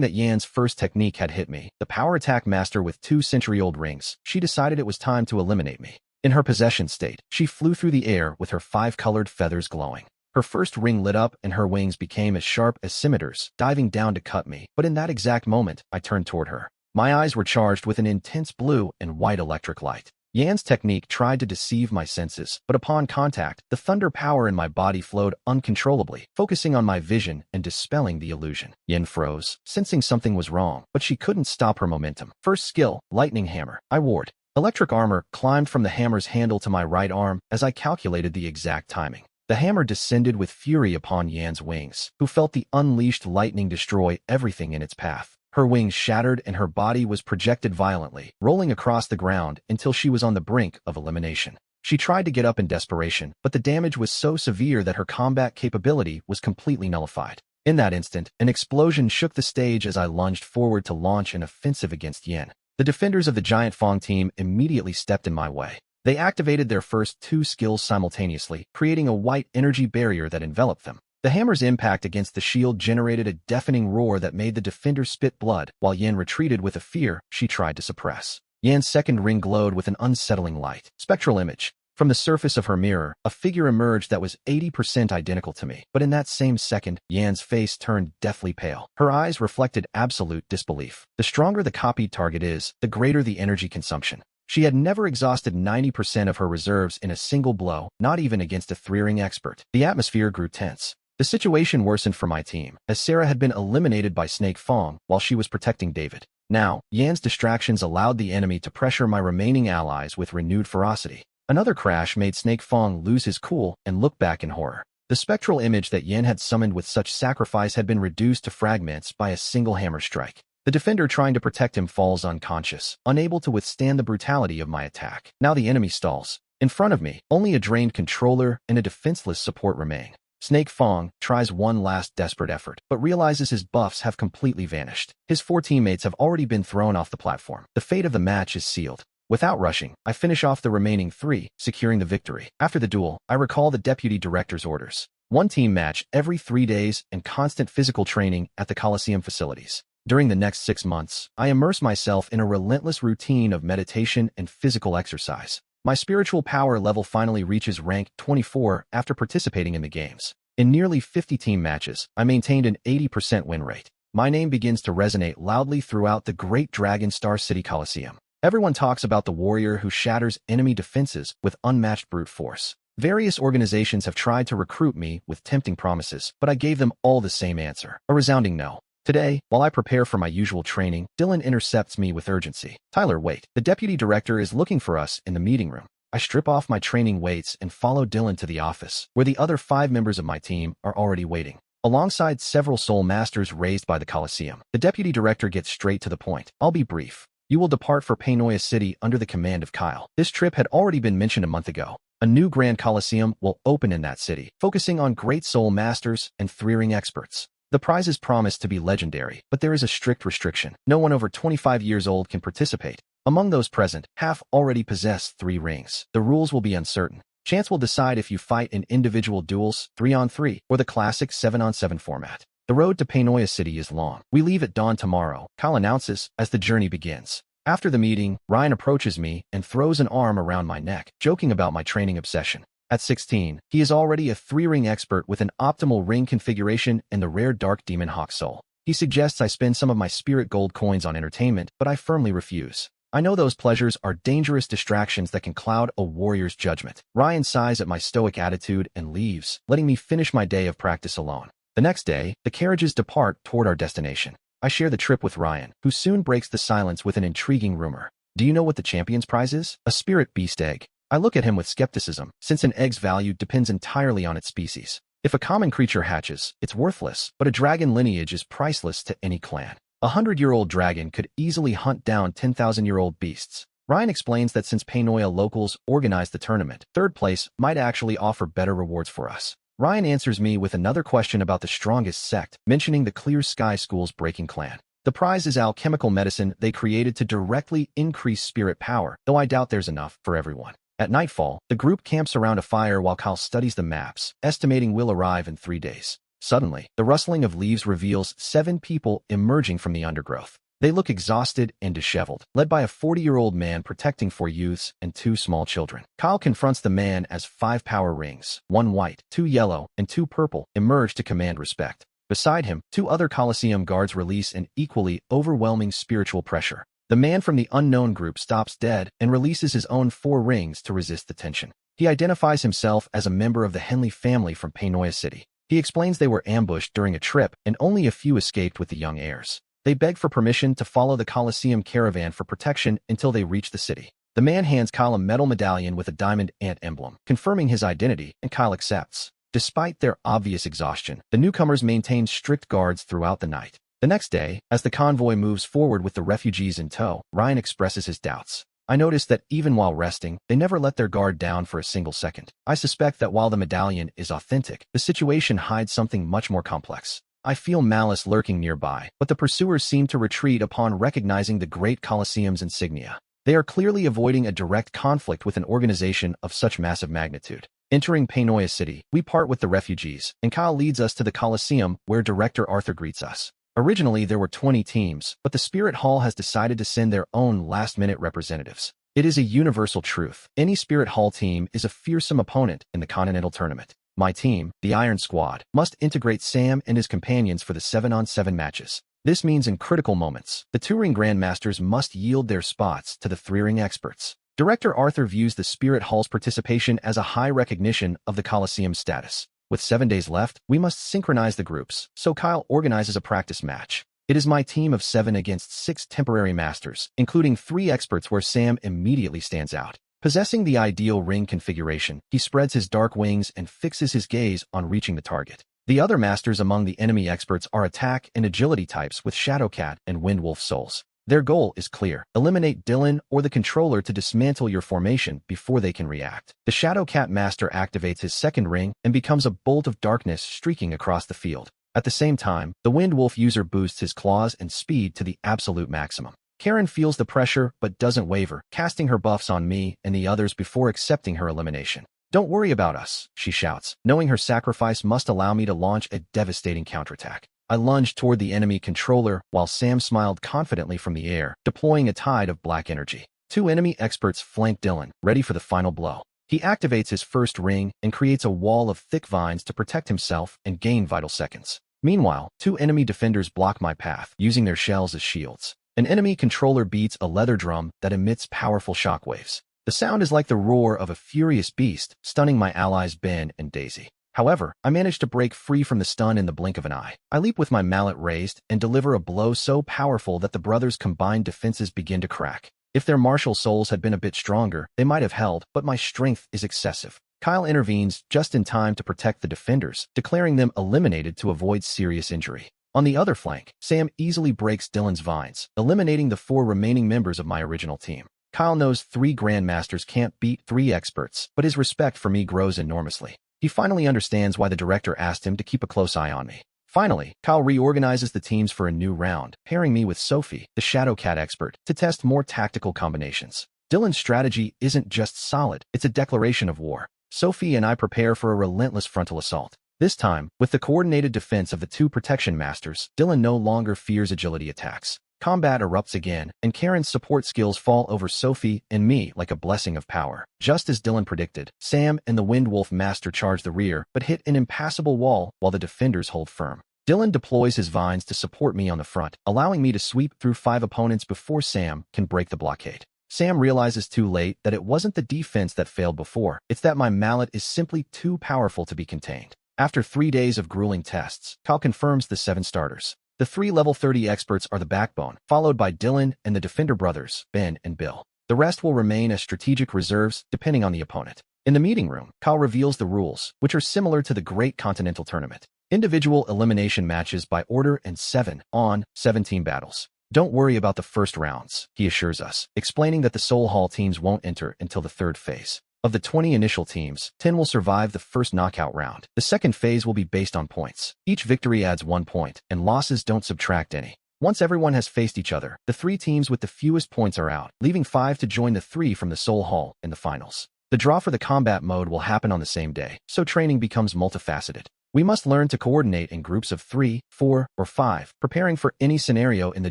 that Yan's first technique had hit me, the power attack master with 2 century-old rings, she decided it was time to eliminate me. In her possession state, she flew through the air with her 5-colored feathers glowing. Her first ring lit up and her wings became as sharp as scimitars, diving down to cut me. But in that exact moment, I turned toward her. My eyes were charged with an intense blue and white electric light. Yan's technique tried to deceive my senses, but upon contact, the thunder power in my body flowed uncontrollably, focusing on my vision and dispelling the illusion. Yan froze, sensing something was wrong, but she couldn't stop her momentum. First skill, lightning hammer. I ward. Electric armor climbed from the hammer's handle to my right arm as I calculated the exact timing. The hammer descended with fury upon Yan's wings, who felt the unleashed lightning destroy everything in its path. Her wings shattered and her body was projected violently, rolling across the ground until she was on the brink of elimination. She tried to get up in desperation, but the damage was so severe that her combat capability was completely nullified. In that instant, an explosion shook the stage as I lunged forward to launch an offensive against Yan. The defenders of the Giant Fong team immediately stepped in my way. They activated their first 2 skills simultaneously, creating a white energy barrier that enveloped them. The hammer's impact against the shield generated a deafening roar that made the defender spit blood, while Yan retreated with a fear she tried to suppress. Yan's second ring glowed with an unsettling light. Spectral image. From the surface of her mirror, a figure emerged that was 80% identical to me. But in that same second, Yan's face turned deathly pale. Her eyes reflected absolute disbelief. The stronger the copied target is, the greater the energy consumption. She had never exhausted 90% of her reserves in a single blow, not even against a 3-ring expert. The atmosphere grew tense. The situation worsened for my team, as Sarah had been eliminated by Snake Fong while she was protecting David. Now, Yan's distractions allowed the enemy to pressure my remaining allies with renewed ferocity. Another crash made Snake Fong lose his cool and look back in horror. The spectral image that Yan had summoned with such sacrifice had been reduced to fragments by a single hammer strike. The defender trying to protect him falls unconscious, unable to withstand the brutality of my attack. Now the enemy stalls. In front of me, only a drained controller and a defenseless support remain. Snake Fong tries one last desperate effort, but realizes his buffs have completely vanished. His 4 teammates have already been thrown off the platform. The fate of the match is sealed. Without rushing, I finish off the remaining 3, securing the victory. After the duel, I recall the deputy director's orders. 1 team match every 3 days and constant physical training at the Coliseum facilities. During the next 6 months, I immerse myself in a relentless routine of meditation and physical exercise. My spiritual power level finally reaches rank 24 after participating in the games. In nearly 50 team matches, I maintained an 80% win rate. My name begins to resonate loudly throughout the great Dragon Star City Coliseum. Everyone talks about the warrior who shatters enemy defenses with unmatched brute force. Various organizations have tried to recruit me with tempting promises, but I gave them all the same answer, a resounding no. Today, while I prepare for my usual training, Dylan intercepts me with urgency. Tyler, wait. The deputy director is looking for us in the meeting room. I strip off my training weights and follow Dylan to the office, where the other 5 members of my team are already waiting. Alongside several soul masters raised by the Coliseum, the deputy director gets straight to the point. I'll be brief. You will depart for Painoia City under the command of Kyle. This trip had already been mentioned a month ago. A new Grand Coliseum will open in that city, focusing on great soul masters and 3-ring experts. The prizes promise to be legendary, but there is a strict restriction. No one over 25 years old can participate. Among those present, half already possess 3 rings. The rules will be uncertain. Chance will decide if you fight in individual duels, 3-on-3, or the classic 7-on-7 format. The road to Painoia City is long. We leave at dawn tomorrow, Kyle announces as the journey begins. After the meeting, Ryan approaches me and throws an arm around my neck, joking about my training obsession. At 16, he is already a 3-ring expert with an optimal ring configuration and the rare Dark Demon Hawk Soul. He suggests I spend some of my spirit gold coins on entertainment, but I firmly refuse. I know those pleasures are dangerous distractions that can cloud a warrior's judgment. Ryan sighs at my stoic attitude and leaves, letting me finish my day of practice alone. The next day, the carriages depart toward our destination. I share the trip with Ryan, who soon breaks the silence with an intriguing rumor. Do you know what the champion's prize is? A spirit beast egg. I look at him with skepticism, since an egg's value depends entirely on its species. If a common creature hatches, it's worthless, but a dragon lineage is priceless to any clan. A 100-year-old dragon could easily hunt down 10,000-year-old beasts. Ryan explains that since Painoya locals organized the tournament, third place might actually offer better rewards for us. Ryan answers me with another question about the strongest sect, mentioning the Clear Sky School's Breaking Clan. The prize is alchemical medicine they created to directly increase spirit power, though I doubt there's enough for everyone. At nightfall, the group camps around a fire while Kyle studies the maps, estimating we'll arrive in 3 days. Suddenly, the rustling of leaves reveals 7 people emerging from the undergrowth. They look exhausted and disheveled, led by a 40-year-old man protecting 4 youths and 2 small children. Kyle confronts the man as 5 power rings, 1 white, 2 yellow, and 2 purple, emerge to command respect. Beside him, 2 other Colosseum guards release an equally overwhelming spiritual pressure. The man from the unknown group stops dead and releases his own 4 rings to resist the tension. He identifies himself as a member of the Henley family from Painoya City. He explains they were ambushed during a trip and only a few escaped with the young heirs. They beg for permission to follow the Colosseum caravan for protection until they reach the city. The man hands Kyle a metal medallion with a diamond ant emblem, confirming his identity, and Kyle accepts. Despite their obvious exhaustion, the newcomers maintain strict guards throughout the night. The next day, as the convoy moves forward with the refugees in tow, Ryan expresses his doubts. I notice that even while resting, they never let their guard down for a single second. I suspect that while the medallion is authentic, the situation hides something much more complex. I feel malice lurking nearby, but the pursuers seem to retreat upon recognizing the Great Colosseum's insignia. They are clearly avoiding a direct conflict with an organization of such massive magnitude. Entering Painoya City, we part with the refugees, and Kyle leads us to the Colosseum where Director Arthur greets us. Originally, there were 20 teams, but the Spirit Hall has decided to send their own last-minute representatives. It is a universal truth. Any Spirit Hall team is a fearsome opponent in the Continental Tournament. My team, the Iron Squad, must integrate Sam and his companions for the 7-on-7 matches. This means in critical moments, the 2-ring Grandmasters must yield their spots to the 3-ring experts. Director Arthur views the Spirit Hall's participation as a high recognition of the Colosseum's status. With 7 days left, we must synchronize the groups, so Kyle organizes a practice match. It is my team of 7 against 6 temporary masters, including 3 experts where Sam immediately stands out. Possessing the ideal ring configuration, he spreads his dark wings and fixes his gaze on reaching the target. The other masters among the enemy experts are attack and agility types with Shadowcat and Windwolf souls. Their goal is clear: eliminate Dylan or the controller to dismantle your formation before they can react. The Shadowcat master activates his second ring and becomes a bolt of darkness streaking across the field. At the same time, the Windwolf user boosts his claws and speed to the absolute maximum. Karen feels the pressure but doesn't waver, casting her buffs on me and the others before accepting her elimination. "Don't worry about us," she shouts, knowing her sacrifice must allow me to launch a devastating counterattack. I lunged toward the enemy controller while Sam smiled confidently from the air, deploying a tide of black energy. 2 enemy experts flank Dylan, ready for the final blow. He activates his first ring and creates a wall of thick vines to protect himself and gain vital seconds. Meanwhile, 2 enemy defenders block my path, using their shells as shields. An enemy controller beats a leather drum that emits powerful shockwaves. The sound is like the roar of a furious beast, stunning my allies Ben and Daisy. However, I manage to break free from the stun in the blink of an eye. I leap with my mallet raised and deliver a blow so powerful that the brothers' combined defenses begin to crack. If their martial souls had been a bit stronger, they might have held, but my strength is excessive. Kyle intervenes just in time to protect the defenders, declaring them eliminated to avoid serious injury. On the other flank, Sam easily breaks Dylan's vines, eliminating the 4 remaining members of my original team. Kyle knows 3 Grandmasters can't beat 3 experts, but his respect for me grows enormously. He finally understands why the director asked him to keep a close eye on me. Finally, Kyle reorganizes the teams for a new round, pairing me with Sophie, the Shadowcat expert, to test more tactical combinations. Dylan's strategy isn't just solid, it's a declaration of war. Sophie and I prepare for a relentless frontal assault. This time, with the coordinated defense of the 2 protection masters, Dylan no longer fears agility attacks. Combat erupts again, and Karen's support skills fall over Sophie and me like a blessing of power. Just as Dylan predicted, Sam and the Windwolf master charge the rear, but hit an impassable wall while the defenders hold firm. Dylan deploys his vines to support me on the front, allowing me to sweep through 5 opponents before Sam can break the blockade. Sam realizes too late that it wasn't the defense that failed before, it's that my mallet is simply too powerful to be contained. After 3 days of grueling tests, Kyle confirms the 7 starters. The 3 level 30 experts are the backbone, followed by Dylan and the Defender brothers, Ben and Bill. The rest will remain as strategic reserves, depending on the opponent. In the meeting room, Kao reveals the rules, which are similar to the Great Continental Tournament. Individual elimination matches by order and 7-on-17 battles. Don't worry about the first rounds, he assures us, explaining that the Soul Hall teams won't enter until the third phase. Of the 20 initial teams, 10 will survive the first knockout round. The second phase will be based on points. Each victory adds 1 point, and losses don't subtract any. Once everyone has faced each other, the 3 teams with the fewest points are out, leaving 5 to join the 3 from the Soul Hall in the finals. The draw for the combat mode will happen on the same day, so training becomes multifaceted. We must learn to coordinate in groups of 3, 4, or 5, preparing for any scenario in the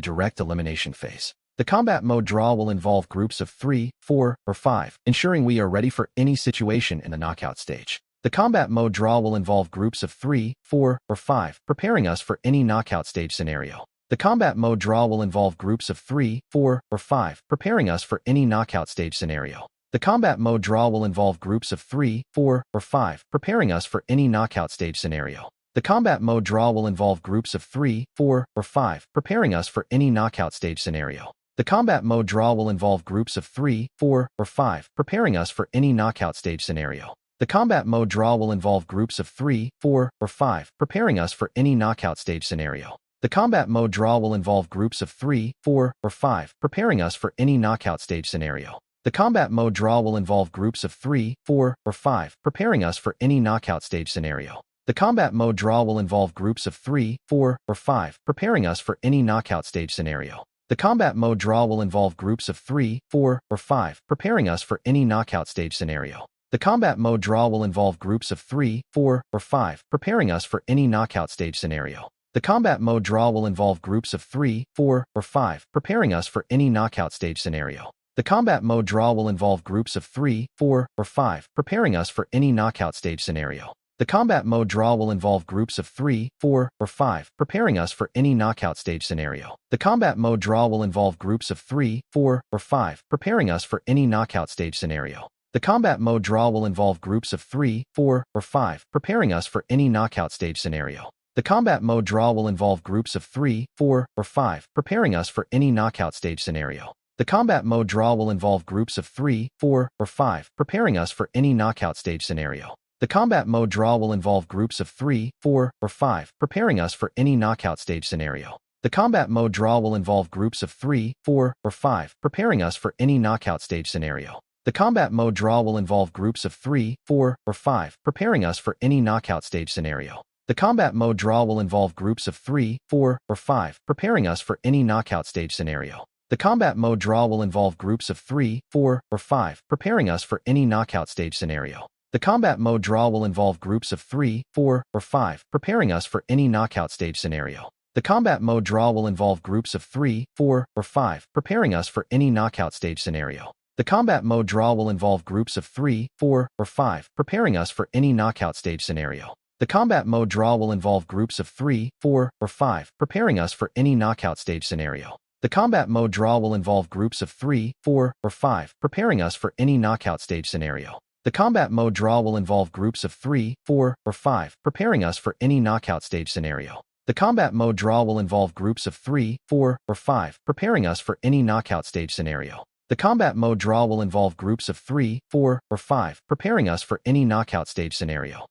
direct elimination phase. The combat mode draw will involve groups of 3, 4, or 5, ensuring we are ready for any situation in the knockout stage. The combat mode draw will involve groups of 3, 4, or 5, preparing us for any knockout stage scenario. The combat mode draw will involve groups of 3, 4, or 5, preparing us for any knockout stage scenario. The combat mode draw will involve groups of 3, 4, or 5, preparing us for any knockout stage scenario. The combat mode draw will involve groups of 3, 4, or 5, preparing us for any knockout stage scenario. The combat mode draw will involve groups of 3, 4, or 5, preparing us for any knockout stage scenario. The combat mode draw will involve groups of 3, 4, or 5, preparing us for any knockout stage scenario. The combat mode draw will involve groups of 3, 4, or 5, preparing us for any knockout stage scenario. The combat mode draw will involve groups of 3, 4, or 5, preparing us for any knockout stage scenario. The combat mode draw will involve groups of 3, 4, or 5, preparing us for any knockout stage scenario. The combat mode draw will involve groups of 3, 4, or 5, preparing us for any knockout stage scenario. The combat mode draw will involve groups of 3, 4, or 5, preparing us for any knockout stage scenario. The combat mode draw will involve groups of 3, 4, or 5, preparing us for any knockout stage scenario. The combat mode draw will involve groups of 3, 4, or 5, preparing us for any knockout stage scenario. The combat mode draw will involve groups of 3, 4, or 5, preparing us for any knockout stage scenario. The combat mode draw will involve groups of 3, 4, or 5, preparing us for any knockout stage scenario. The combat mode draw will involve groups of 3, 4, or 5, preparing us for any knockout stage scenario. The combat mode draw will involve groups of 3, 4, or 5, preparing us for any knockout stage scenario. The combat mode draw will involve groups of 3, 4, or 5, preparing us for any knockout stage scenario. The combat mode draw will involve groups of 3, 4, or 5, preparing us for any knockout stage scenario. The combat mode draw will involve groups of 3, 4, or 5, preparing us for any knockout stage scenario. The combat mode draw will involve groups of 3, 4, or 5, preparing us for any knockout stage scenario. The combat mode draw will involve groups of 3, 4, or 5, preparing us for any knockout stage scenario. The combat mode draw will involve groups of 3, 4, or 5, preparing us for any knockout stage scenario. The combat mode draw will involve groups of 3, 4, or 5, preparing us for any knockout stage scenario. The combat mode draw will involve groups of 3, 4, or 5, preparing us for any knockout stage scenario. The combat mode draw will involve groups of 3, 4, or 5, preparing us for any knockout stage scenario. The combat mode draw will involve groups of 3, 4, or 5, preparing us for any knockout stage scenario. The combat mode draw will involve groups of 3, 4, or 5, preparing us for any knockout stage scenario. The combat mode draw will involve groups of 3, 4, or 5, preparing us for any knockout stage scenario. The combat mode draw will involve groups of 3, 4, or 5, preparing us for any knockout stage scenario. The combat mode draw will involve groups of 3, 4, or 5, preparing us for any knockout stage scenario.